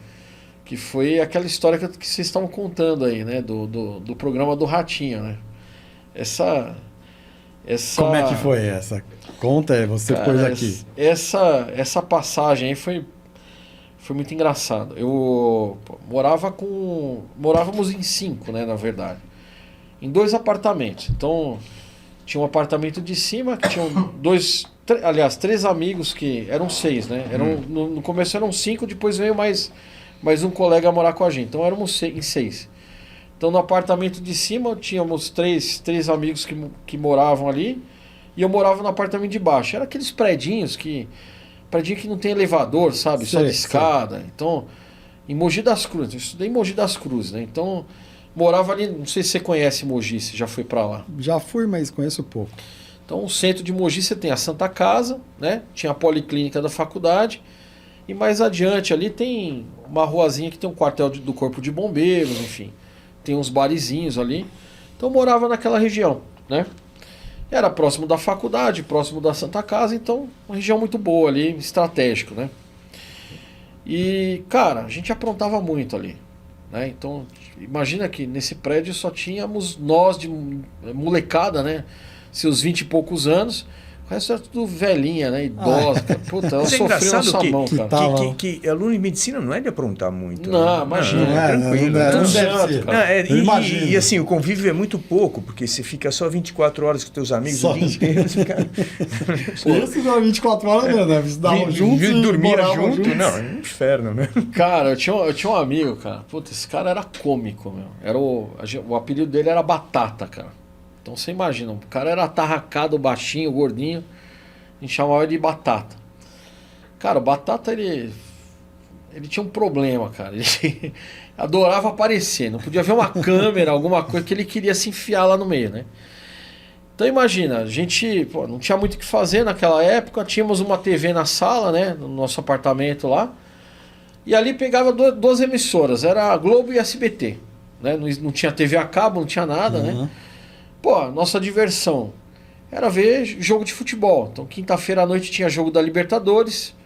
que foi aquela história que vocês estavam contando aí, né? Do programa do Ratinho, né? Como é que foi essa? Conta, você pôs aqui. Essa passagem aí foi muito engraçada. Morávamos em 5, né, na verdade. Em 2 apartamentos. Então, tinha um apartamento de cima, que tinham 3 amigos que eram 6, né? No começo eram 5, depois veio mais um colega a morar com a gente. Então éramos em 6. Então no apartamento de cima tínhamos três amigos que moravam ali, e eu morava no apartamento de baixo. Era aqueles predinho que não tem elevador, sabe? Só de escada. Então, em Mogi das Cruzes. Eu estudei em Mogi das Cruzes, né? Então, morava ali, não sei se você conhece Mogi, se já foi para lá. Já fui, mas conheço pouco. Então, o centro de Mogi você tem a Santa Casa, né? Tinha a policlínica da faculdade. E mais adiante ali tem uma ruazinha que tem um quartel do Corpo de Bombeiros, enfim. Tem uns barizinhos ali. Então eu morava naquela região, né? Era próximo da faculdade, próximo da Santa Casa, então uma região muito boa ali, estratégico, né? E, cara, a gente aprontava muito ali, né? Então, imagina que nesse prédio só tínhamos nós de molecada, né? Seus 20 e poucos anos. O resto era tudo velhinha, né? Idosa. Puta, ela sofreu na sua mão, cara. Que aluno de medicina não é de aprontar muito. Não, imagina. Tranquilo. E assim, o convívio é muito pouco, porque você fica só 24 horas com teus amigos o dia inteiro. Isso não é 24 horas mesmo, né? Estudavam juntos e dormiam juntos. Não, é um inferno, né? Cara, eu tinha um amigo, cara. Puta, esse cara era cômico, meu. O apelido dele era Batata, cara. Então você imagina, o cara era atarracado, baixinho, gordinho, a gente chamava ele de Batata. Cara, o Batata, ele tinha um problema, cara. Ele adorava aparecer, não podia ver uma câmera, alguma coisa que ele queria se enfiar lá no meio, né? Então imagina, a gente não tinha muito o que fazer naquela época, tínhamos uma TV na sala, né, no nosso apartamento lá, e ali pegava 2 emissoras, era a Globo e a SBT, né? Não tinha TV a cabo, não tinha nada, né? Pô, nossa diversão era ver jogo de futebol. Então, quinta-feira à noite tinha jogo da Libertadores.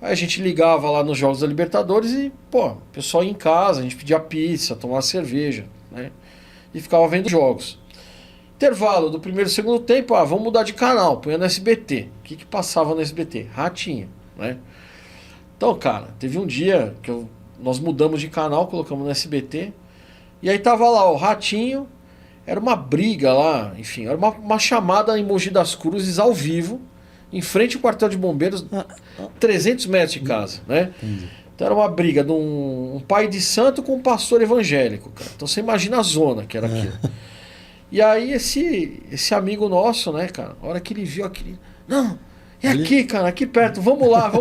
Aí a gente ligava lá nos jogos da Libertadores e, pô, o pessoal ia em casa, a gente pedia pizza, tomava cerveja, né? E ficava vendo jogos. Intervalo do primeiro e segundo tempo, vamos mudar de canal, põe no SBT. O que passava no SBT? Ratinho, né? Então, cara, teve um dia que nós mudamos de canal, colocamos no SBT, e aí tava lá o Ratinho. Era uma briga lá, enfim, era uma chamada em Mogi das Cruzes ao vivo, em frente ao quartel de bombeiros, 300 metros de casa, né? Então era uma briga de um pai de santo com um pastor evangélico, cara. Então você imagina a zona que era aquilo. E aí esse amigo nosso, né, cara, a hora que ele viu aquele... Não, é aqui, cara, aqui perto, vamos lá.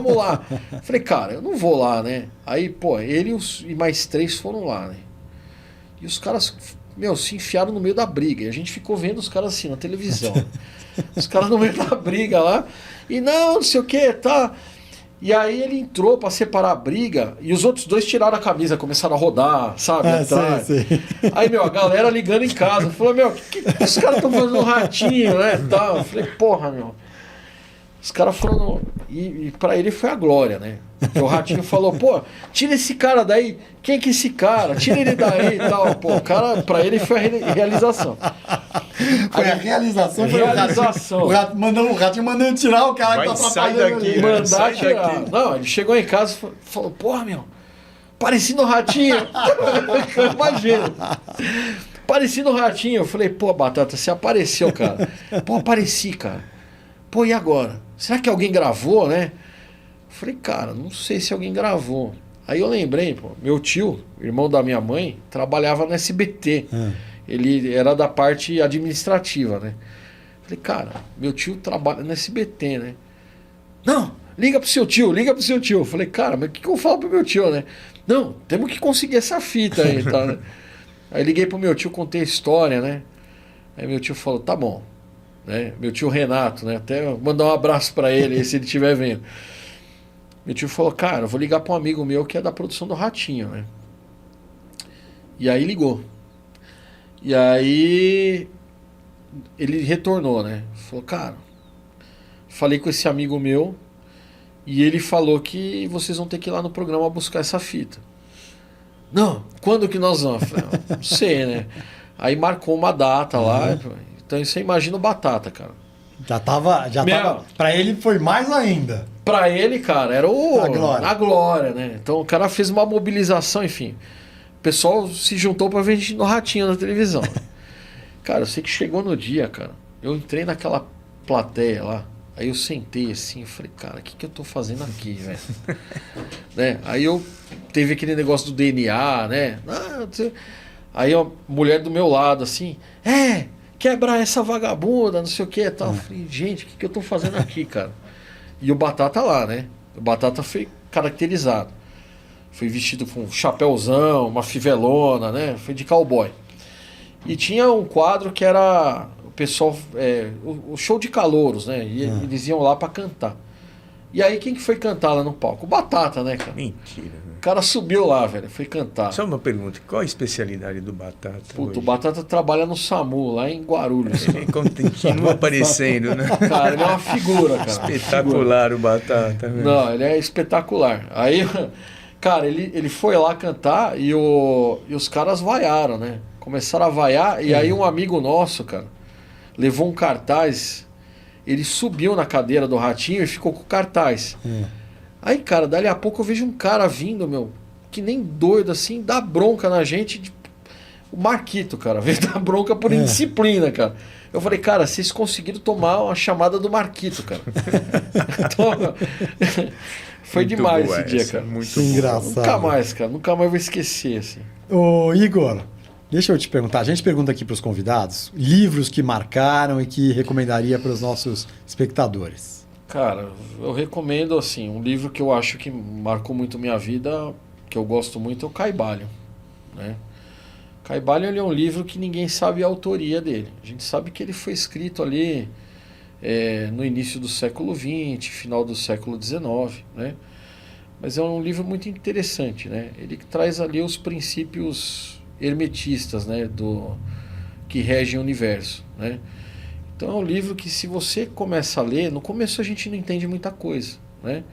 Falei, cara, eu não vou lá, né? Aí, pô, ele e mais 3 foram lá, né? E os caras... se enfiaram no meio da briga. E a gente ficou vendo os caras assim na televisão. Os caras no meio da briga lá. E não sei o que, tá. E aí ele entrou pra separar a briga. E os outros 2 tiraram a camisa, começaram a rodar, sabe? Sim. Aí, a galera ligando em casa. Falou, que os caras estão fazendo um Ratinho, né? Tá. Eu falei, porra, Os caras foram... E pra ele foi a glória, né? Porque o Ratinho falou, pô, tira esse cara daí. Quem que é esse cara? Tira ele daí e tal. Pô, o cara, pra ele foi a realização. Foi a realização. Mandando o Ratinho mandando tirar o cara que tá atrapalhando daqui, mandar tirar. Não, ele chegou em casa e falou, porra, parecido o Ratinho. Imagina. Apareci no Ratinho. Eu falei, pô, Batata, você apareceu, cara. Pô, apareci, cara. Pô, e agora? Será que alguém gravou, né? Eu falei, cara, não sei se alguém gravou. Aí eu lembrei, pô, meu tio, irmão da minha mãe, trabalhava no SBT. Ele era da parte administrativa, né? Falei, cara, meu tio trabalha no SBT, né? Não, liga pro seu tio, liga pro seu tio. Eu falei, cara, mas o que eu falo pro meu tio, né? Não, temos que conseguir essa fita aí, tá, né? Aí liguei pro meu tio, contei a história, né? Aí meu tio falou, tá bom. Né? Meu tio Renato, né? Até mandar um abraço para ele, se ele estiver vendo. Meu tio falou, cara, eu vou ligar para um amigo meu que é da produção do Ratinho, né? E aí ligou. E aí ele retornou, né? Falou, cara, falei com esse amigo meu e ele falou que vocês vão ter que ir lá no programa buscar essa fita. Não, quando que nós vamos? Eu falei, não sei, né? Aí marcou uma data lá. Então você imagina o Batata, cara. Já tava. Pra ele foi mais ainda. Pra ele, cara, era a glória, né? Então o cara fez uma mobilização, enfim. O pessoal se juntou pra ver a gente no Ratinho na televisão. Cara, eu sei que chegou no dia, cara. Eu entrei naquela plateia lá. Aí eu sentei assim, falei, cara, o que eu tô fazendo aqui, velho? Né? Aí eu teve aquele negócio do DNA, né? Aí a mulher do meu lado, assim, quebrar essa vagabunda, não sei o que e tal. Eu falei, gente, o que eu tô fazendo aqui, cara? E o Batata lá, né? O Batata foi caracterizado. Foi vestido com um chapéuzão, uma fivelona, né? Foi de cowboy. E tinha um quadro que era o pessoal, o show de calouros, né? E eles iam lá pra cantar. E aí quem que foi cantar lá no palco? O Batata, né, cara? Mentira. O cara subiu lá, velho, foi cantar. Só uma pergunta, qual a especialidade do Batata? Puta, o Batata trabalha no SAMU, lá em Guarulhos. Ele continua aparecendo, né? Cara, ele é uma figura, cara. Espetacular o Batata. Velho. Não, ele é espetacular. Aí, cara, ele foi lá cantar e os caras vaiaram, né? Começaram a vaiar e aí um amigo nosso, cara, levou um cartaz, ele subiu na cadeira do Ratinho e ficou com o cartaz. Aí, cara, dali a pouco eu vejo um cara vindo, meu, que nem doido assim, dá bronca na gente. O Marquito, cara, veio dar bronca por indisciplina, cara. Eu falei, cara, vocês conseguiram tomar uma chamada do Marquito, cara. Então, foi muito demais esse dia, cara. Muito engraçado. Nunca mais, cara. Nunca mais vou esquecer, assim. Ô, Igor, deixa eu te perguntar. A gente pergunta aqui para os convidados livros que marcaram e que recomendaria para os nossos espectadores. Cara, eu recomendo, assim, um livro que eu acho que marcou muito minha vida, que eu gosto muito, é o Caibalion, né? Caibalion, ele é um livro que ninguém sabe a autoria dele. A gente sabe que ele foi escrito ali no início do século XX, final do século XIX, né? Mas é um livro muito interessante, né? Ele traz ali os princípios hermetistas, né? Que regem o universo, né? Então é um livro que, se você começa a ler, no começo a gente não entende muita coisa, né?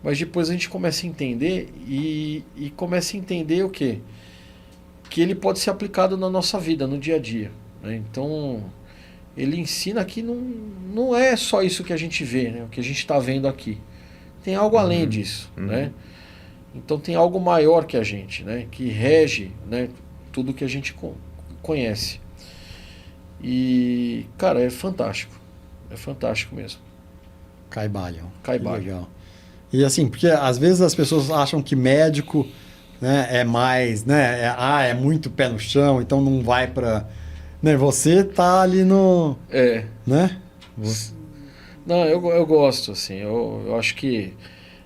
Mas depois a gente começa a entender e começa a entender o quê? Que ele pode ser aplicado na nossa vida, no dia a dia, né? Então ele ensina que não é só isso que a gente vê, né? O que a gente está vendo aqui. Tem algo além disso, né? Então tem algo maior que a gente, né? Que rege, né? Tudo que a gente conhece. E, cara, é fantástico. É fantástico mesmo. Caibalion. Legal. E assim, porque às vezes as pessoas acham que médico, né, é mais, né? É muito pé no chão, então não vai para, né? Você tá ali no, né? Não, eu gosto, assim. Eu acho que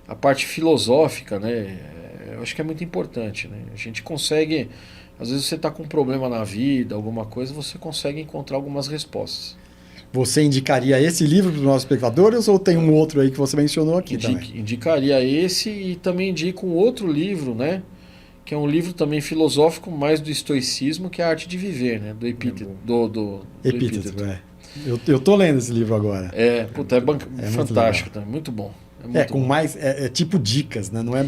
a parte filosófica, né? Eu acho que é muito importante, né? A gente consegue, às vezes você está com um problema na vida, alguma coisa, você consegue encontrar algumas respostas. Você indicaria esse livro para os nossos espectadores ou tem um outro aí que você mencionou aqui também? Indicaria esse e também indico um outro livro, né? Que é um livro também filosófico, mais do estoicismo, que é a Arte de Viver, né? Do Epíteto. Do Epíteto, Eu tô lendo esse livro agora. É fantástico, tá? Muito bom. É tipo dicas, né? Não é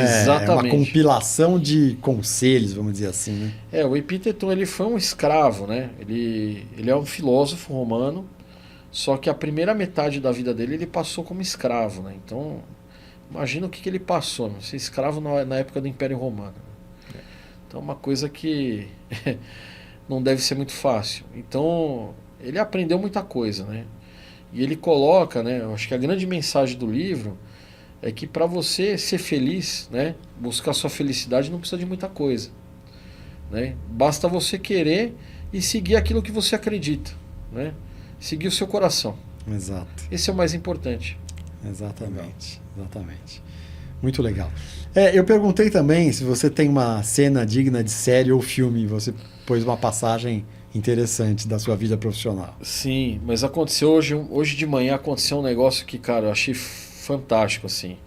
Exatamente. uma compilação de conselhos, vamos dizer assim, né? O Epíteto, ele foi um escravo, né? Ele é um filósofo romano, só que a primeira metade da vida dele ele passou como escravo, né? Então, imagina o que ele passou, né? Ser escravo na época do Império Romano. Então, uma coisa que não deve ser muito fácil. Então, ele aprendeu muita coisa, né? E ele coloca, né? Eu acho que a grande mensagem do livro é que para você ser feliz, né? Buscar sua felicidade não precisa de muita coisa, né? Basta você querer e seguir aquilo que você acredita, né? Seguir o seu coração. Exato. Esse é o mais importante. Exatamente. Exatamente. Muito legal. Eu perguntei também se você tem uma cena digna de série ou filme. Você pôs uma passagem interessante da sua vida profissional. Sim, mas aconteceu hoje de manhã aconteceu um negócio que, cara, eu achei fantástico, assim.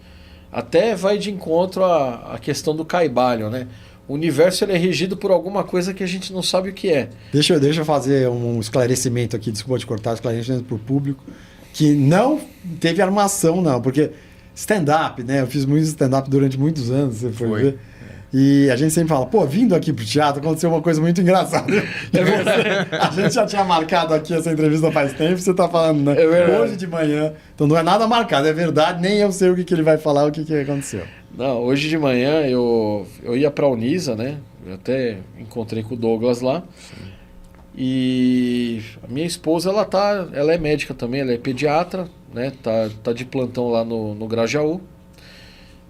Até vai de encontro à questão do caibalho, né? O universo ele é regido por alguma coisa que a gente não sabe o que é. Deixa eu fazer um esclarecimento aqui, desculpa te cortar, esclarecimento para o público, que não teve armação, não, porque stand-up, né? Eu fiz muito stand-up durante muitos anos, você foi ver. E a gente sempre fala, pô, vindo aqui pro teatro aconteceu uma coisa muito engraçada. A gente já tinha marcado aqui essa entrevista faz tempo, você tá falando, né? Hoje de manhã. Então não é nada marcado, é verdade, nem eu sei o que ele vai falar, o que aconteceu. Não, hoje de manhã eu ia pra Unisa, né? Eu até encontrei com o Douglas lá. Sim. E a minha esposa, ela é médica também, ela é pediatra, né? Tá de plantão lá no Grajaú.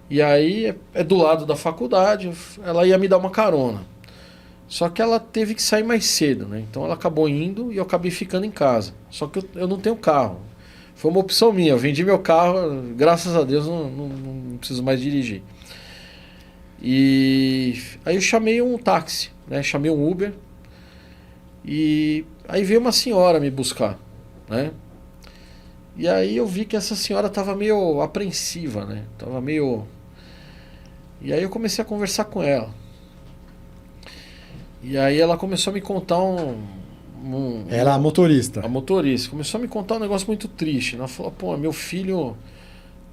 E aí é do lado da faculdade, ela ia me dar uma carona. Só que ela teve que sair mais cedo, né? Então ela acabou indo e eu acabei ficando em casa. Só que eu não tenho carro. Foi uma opção minha, eu vendi meu carro, graças a Deus não preciso mais dirigir. E aí eu chamei um táxi, né? Chamei um Uber. E aí veio uma senhora me buscar, né? E aí eu vi que essa senhora estava meio apreensiva, né? Tava meio... E aí eu comecei a conversar com ela. E aí ela começou a me contar Ela é a motorista. A motorista. Começou a me contar um negócio muito triste. Ela falou, pô, meu filho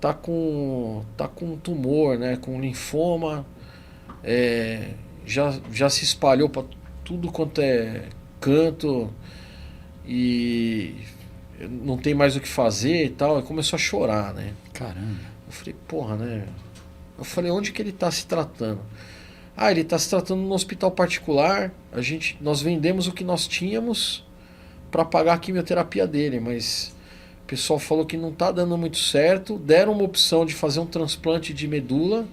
tá com um tumor, né? Com linfoma. Já se espalhou para tudo quanto é canto. E... não tem mais o que fazer e tal, e começou a chorar, né? Caramba. Eu falei, porra, né? Eu falei, onde que ele tá se tratando? Ah, ele tá se tratando num hospital particular, nós vendemos o que nós tínhamos para pagar a quimioterapia dele, mas o pessoal falou que não tá dando muito certo, deram uma opção de fazer um transplante de medula,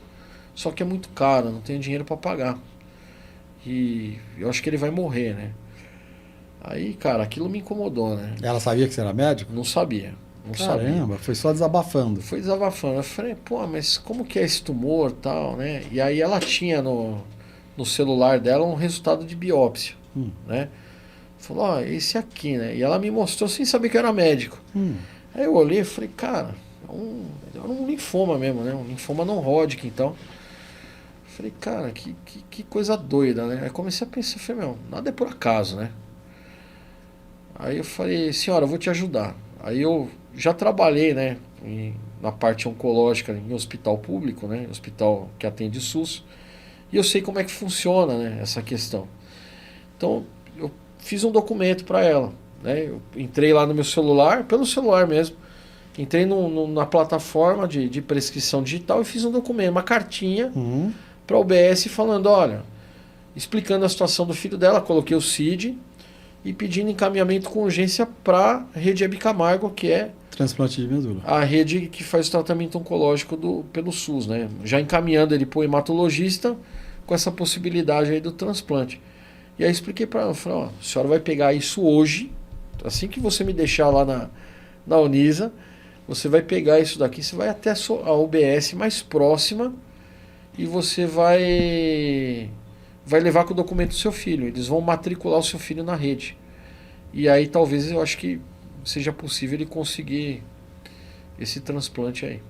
só que é muito caro, não tem dinheiro para pagar. E eu acho que ele vai morrer, né? Aí, cara, aquilo me incomodou, né? Ela sabia que você era médico? Não sabia. Caramba, sabia. Foi só desabafando. Foi desabafando. Eu falei, pô, mas como que é esse tumor e tal, né? E aí ela tinha no celular dela um resultado de biópsia, né? Falou, ó, esse aqui, né? E ela me mostrou sem saber que eu era médico. Aí eu olhei e falei, cara, era um linfoma mesmo, né? Um linfoma não Hodgkin e tal. Falei, cara, que coisa doida, né? Aí comecei a pensar, falei, meu, nada é por acaso, né? Aí eu falei, senhora, eu vou te ajudar. Aí eu já trabalhei, né, na parte oncológica em hospital público, né, hospital que atende SUS, e eu sei como é que funciona, né, essa questão. Então, eu fiz um documento para ela, né, eu entrei lá no meu celular, pelo celular mesmo, entrei na plataforma de prescrição digital e fiz um documento, uma cartinha para a UBS falando, olha, explicando a situação do filho dela, coloquei o CID, e pedindo encaminhamento com urgência para a rede Hebe Camargo, que é transplante de medula, a rede que faz o tratamento oncológico pelo SUS, né? Já encaminhando ele para o hematologista com essa possibilidade aí do transplante. E aí expliquei para ela, falei, ó, a senhora vai pegar isso hoje, assim que você me deixar lá na Unisa, você vai pegar isso daqui, você vai até a UBS mais próxima e você vai levar com o documento do seu filho. Eles vão matricular o seu filho na rede. E aí talvez eu acho que seja possível ele conseguir esse transplante aí.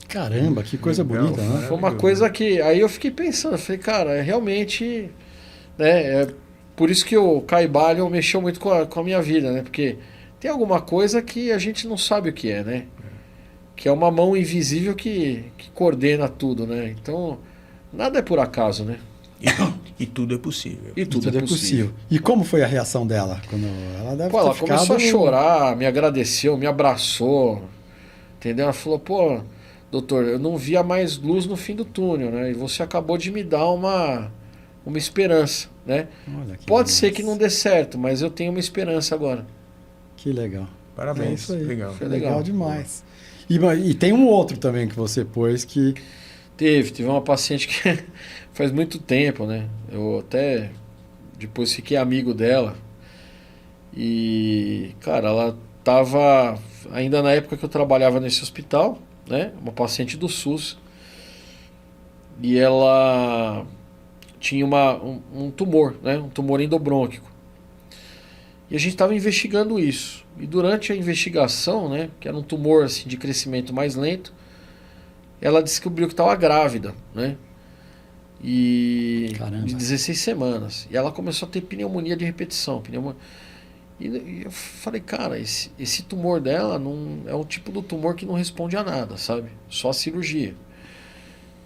Caramba, que coisa bonita, né? Foi uma coisa que... Aí eu fiquei pensando, eu falei, cara, realmente... né, por isso que o Caibalho mexeu muito com a minha vida, né? Porque tem alguma coisa que a gente não sabe o que é, né? Que é uma mão invisível que coordena tudo, né? Então, nada é por acaso, né? E tudo é possível. E tudo é possível. E como foi a reação dela? Quando ela deve ela começou a chorar, me agradeceu, me abraçou, entendeu? Ela falou, pô, doutor, eu não via mais luz no fim do túnel, né? E você acabou de me dar uma esperança, né? Olha, que Pode legal. ser que não dê certo, mas eu tenho uma esperança agora. Que legal. Parabéns. É isso aí. Legal. Foi Legal, legal. demais. E tem um outro também que você pôs que... Teve uma paciente que faz muito tempo, né? Eu até depois fiquei amigo dela. E, cara, ela tava ainda na época que eu trabalhava nesse hospital, né? Uma paciente do SUS. E ela tinha um tumor, né? Um tumor endobrônquico. E a gente estava investigando isso. E durante a investigação, né? Que era um tumor assim, de crescimento mais lento, ela descobriu que estava grávida, né? E Caramba. de 16 semanas. E ela começou a ter pneumonia de repetição. E eu falei, cara, esse tumor dela não é o tipo do tumor que não responde a nada, sabe? Só a cirurgia.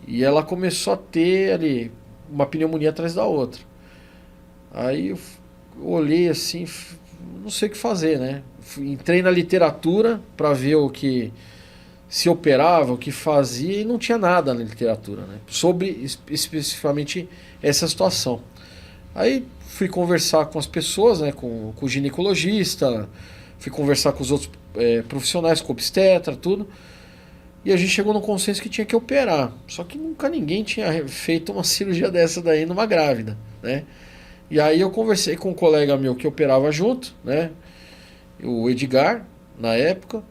E ela começou a ter ali uma pneumonia atrás da outra. Aí eu olhei assim, não sei o que fazer, né? Entrei na literatura para ver o que se operava, o que fazia, e não tinha nada na literatura, né? Sobre especificamente essa situação. Aí fui conversar com as pessoas, né? Com o ginecologista, fui conversar com os outros profissionais, com o obstetra, tudo. E a gente chegou no consenso que tinha que operar. Só que nunca ninguém tinha feito uma cirurgia dessa daí numa grávida, né? E aí eu conversei com um colega meu que operava junto, né? O Edgar, na época.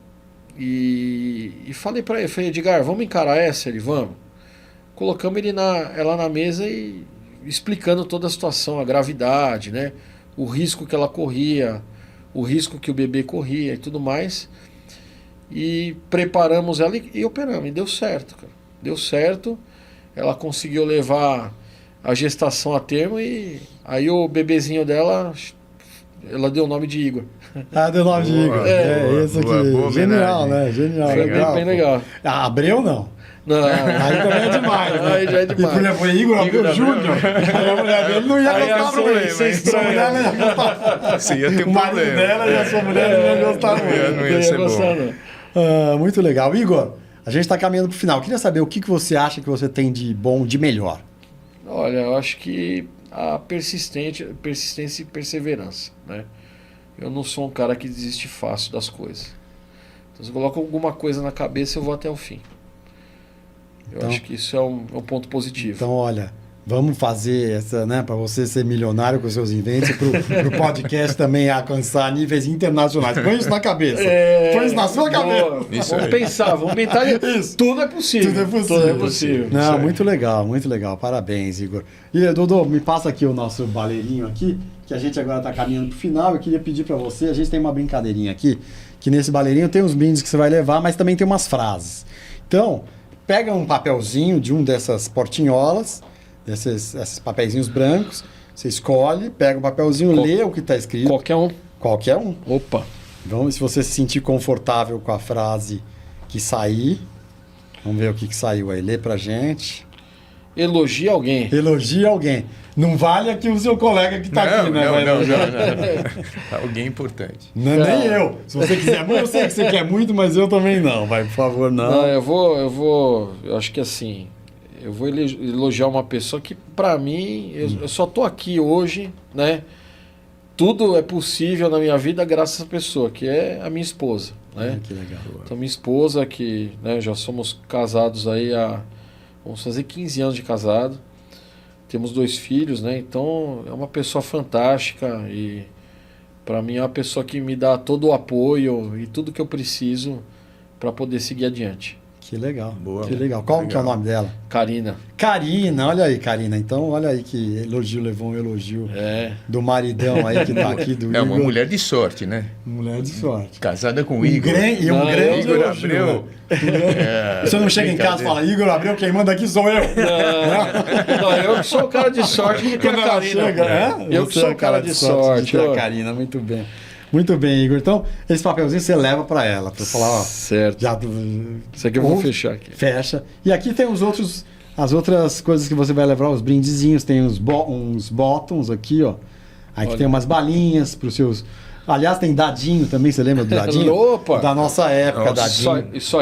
E falei pra ele, Edgar, vamos encarar essa? Ele, vamos. Colocamos ela na mesa e explicando toda a situação, a gravidade, né? O risco que ela corria, o risco que o bebê corria e tudo mais. E preparamos ela e operamos. E deu certo, cara. Deu certo. Ela conseguiu levar a gestação a termo e aí o bebezinho dela, ela deu o nome de Igor. Ah, deu nome de Igor. Isso aqui. Boa Genial, homenagem. né? Genial. Foi Legal, bem pô. legal. Ah, Abreu não. Não, Aí também é demais, né? Aí já é demais. E por exemplo, Igor Abreu Júnior. Aí a mulher dele não ia Aí gostar ia ser muito. estranho, Sua mulher não ia gostar. Você ia ter O marido problema. dela e a sua mulher não ia gostar Não muito. ia ser bom. gostar, não. Ah, muito legal. Igor, a gente está caminhando para o final. Eu queria saber o que você acha que você tem de bom, de melhor. Olha, eu acho que a persistência e perseverança, né? Eu não sou um cara que desiste fácil das coisas. Então, se eu coloco alguma coisa na cabeça, eu vou até o fim. Eu Então- acho que isso é um ponto positivo. Então, olha, vamos fazer essa, né, para você ser milionário com seus inventos, para o podcast também alcançar níveis internacionais. Põe isso na cabeça. Põe isso na sua cabeça. Boa. Isso Vamos aí. pensar, vamos mentar. Isso. Tudo é possível. Tudo é possível. Tudo é possível. Não, Isso aí. muito legal, muito legal. Parabéns, Igor. E, Dodô, me passa aqui o nosso baleirinho aqui, que a gente agora está caminhando para o final. Eu queria pedir para você, a gente tem uma brincadeirinha aqui, que nesse baleirinho tem os brindes que você vai levar, mas também tem umas frases. Então, pega um papelzinho de um dessas portinholas, esses papeizinhos brancos, você escolhe, pega o papelzinho, lê o que está escrito. Qualquer um. Qualquer um. Opa. Vamos, se você se sentir confortável com a frase que sair, vamos ver o que saiu aí. Lê pra gente. Elogia alguém. Elogia alguém. Não vale aqui o seu colega que tá aqui, né? Vai elogiar. não. Alguém importante. Não, nem eu. Se você quiser muito, eu sei que você quer muito, mas eu também não. Vai, por favor, não. Não, eu acho que assim, eu vou elogiar uma pessoa que, pra mim, eu só tô aqui hoje, né? Tudo é possível na minha vida graças a essa pessoa, que é a minha esposa, né? Que legal. Então, minha esposa, que, né, já somos casados aí vamos fazer 15 anos de casado. Temos 2 filhos, né? Então, é uma pessoa fantástica e, para mim, é uma pessoa que me dá todo o apoio e tudo que eu preciso para poder seguir adiante. Que legal. Boa. Que legal. Qual que é o nome dela? Karina. Karina, olha aí, Karina. Então, olha aí que elogio, levou um elogio do maridão aí que tá aqui, do É uma Igor. mulher de sorte, né? Mulher de sorte. Casada com o Um Igor. grande Igor elogio. Abreu. Você não chega em casa e fala, Igor Abreu, quem manda aqui sou eu. Não, eu que sou o cara de sorte que tem a Quando ela Karina. chega, Eu que Você sou é o cara de sorte. ter a ó. Karina, muito bem. Muito bem, Igor. Então, esse papelzinho você leva pra ela, pra falar, ó, Certo. já Isso aqui eu vou fechar aqui. fecha. E aqui tem as outras coisas que você vai levar, os brindezinhos, tem uns bottoms aqui, ó. Aí que Olha. tem umas balinhas pros seus Aliás, tem dadinho também, você lembra do dadinho? Opa! Da nossa época, dadinho. Isso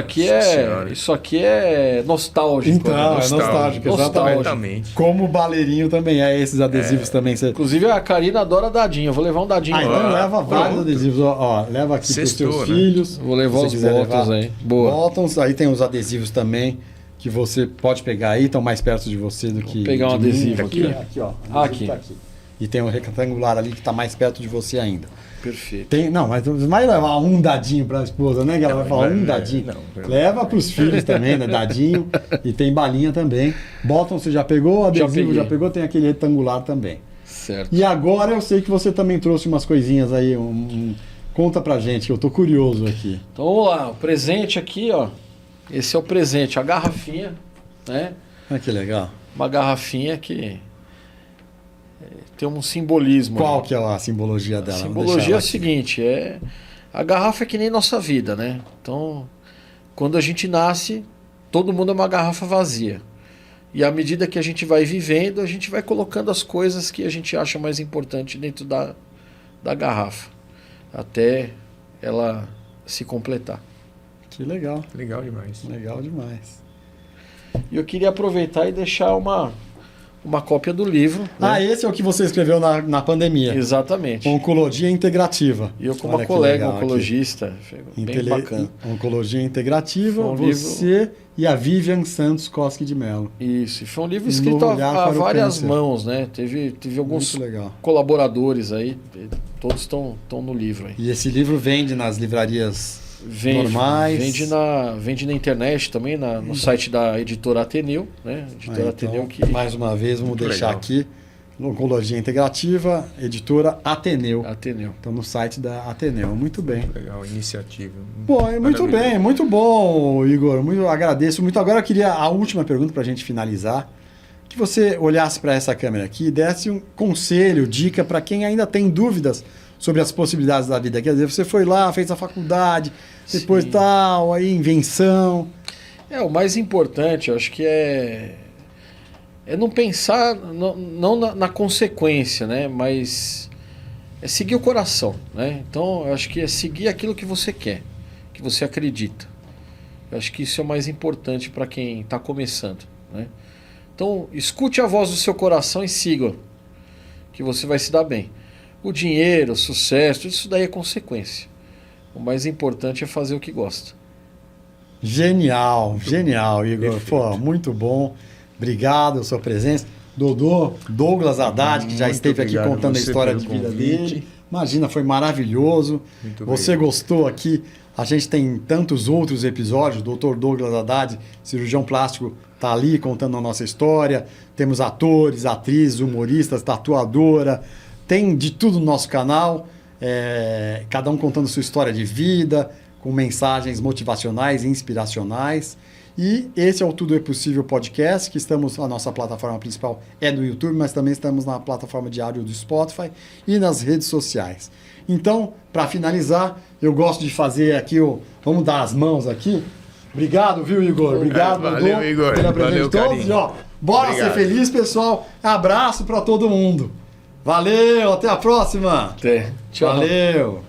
aqui é nostálgico. Então, né? é nostálgico, exatamente. Exatamente. Como o baleirinho também é, esses adesivos também. Você... Inclusive a Karina adora dadinho. Eu vou levar um dadinho. então leva vários pronto. adesivos. Ó, leva aqui para os seus né? filhos. Vou levar se os você quiser Boltons levar. aí. Boa. Boltons, aí tem os adesivos também que você pode pegar aí, estão mais perto de você do que pegar um de mim. adesivo aqui. aqui. Aqui, ó. O adesivo Aqui. tá aqui. E tem um retangular ali que está mais perto de você ainda. Perfeito. Tem, não, mas não vai levar um dadinho para a esposa, né? Que ela vai falar um dadinho. Leva para os filhos também, né? Dadinho. E tem balinha também. Bolton, você já pegou? Adesivo já pegou? Tem aquele retangular também. Certo. E agora eu sei que você também trouxe umas coisinhas aí. Conta pra gente, que eu tô curioso aqui. Então vamos lá. O presente aqui, ó. Esse é o presente. A garrafinha, né? Ah, que legal. Uma garrafinha que tem um simbolismo. Qual né? que é a simbologia dela? A Vamos simbologia deixar é ela o seguinte, a garrafa é que nem nossa vida, né? Então, quando a gente nasce, todo mundo é uma garrafa vazia. E à medida que a gente vai vivendo, a gente vai colocando as coisas que a gente acha mais importante dentro da garrafa, até ela se completar. Que legal. Legal demais. Legal demais. E eu queria aproveitar e deixar uma cópia do livro. Ah, né? esse é o que você escreveu na pandemia. Exatamente. Oncologia Integrativa. E eu com Olha uma que colega legal oncologista, bem bacana. Oncologia Integrativa, Foi um livro- você e a Vivian Santos Cosque de Mello. Isso, e foi um livro Um escrito novo olhar a para o várias câncer. mãos, né? Teve alguns Muito legal. colaboradores aí, todos estão no livro aí. E esse livro vende nas livrarias normais. Vende na internet também, no site da editora Ateneu, né? Editora Então, Ateneu que. mais uma vez, vamos Muito deixar legal. aqui. Oncologia Integrativa, editora Ateneu. Ateneu. Então, no site da Ateneu. Muito bem. Legal, iniciativa. Bom, muito Maravilha. bem, muito bom, Igor. Agradeço muito. Agora eu queria a última pergunta para a gente finalizar. Que você olhasse para essa câmera aqui e desse um conselho, dica para quem ainda tem dúvidas sobre as possibilidades da vida. Quer dizer, você foi lá, fez a faculdade, depois Sim. tal, aí invenção. O mais importante, eu acho que é não pensar não na consequência, né? Mas é seguir o coração, né? Então, eu acho que é seguir aquilo que você quer, que você acredita. Eu acho que isso é o mais importante para quem está começando, né? Então, escute a voz do seu coração e siga, que você vai se dar bem. O dinheiro, o sucesso, tudo isso daí é consequência. O mais importante é fazer o que gosta. Genial, genial, Igor. Perfeito. Pô, muito bom. Obrigado pela sua presença. Douglas Haddad, que já Muito esteve aqui obrigado contando a você história pelo de vida convite. dele. Imagina, foi maravilhoso. Muito Você obrigado. gostou aqui? A gente tem tantos outros episódios. O Dr. Douglas Haddad, cirurgião plástico, está ali contando a nossa história. Temos atores, atrizes, humoristas, tatuadora. Tem de tudo no nosso canal. Cada um contando sua história de vida, com mensagens motivacionais e inspiracionais. E esse é o Tudo é Possível podcast, que a nossa plataforma principal é do YouTube, mas também estamos na plataforma de áudio do Spotify e nas redes sociais. Então, para finalizar, eu gosto de fazer aqui vamos dar as mãos aqui. Obrigado, viu, Igor? Obrigado, Valeu, Dodô, Igor. pela presença Valeu, de todos. carinho. E, ó, bora Obrigado. ser feliz, pessoal. Abraço para todo mundo. Valeu, até a próxima. Até. Tchau. Valeu.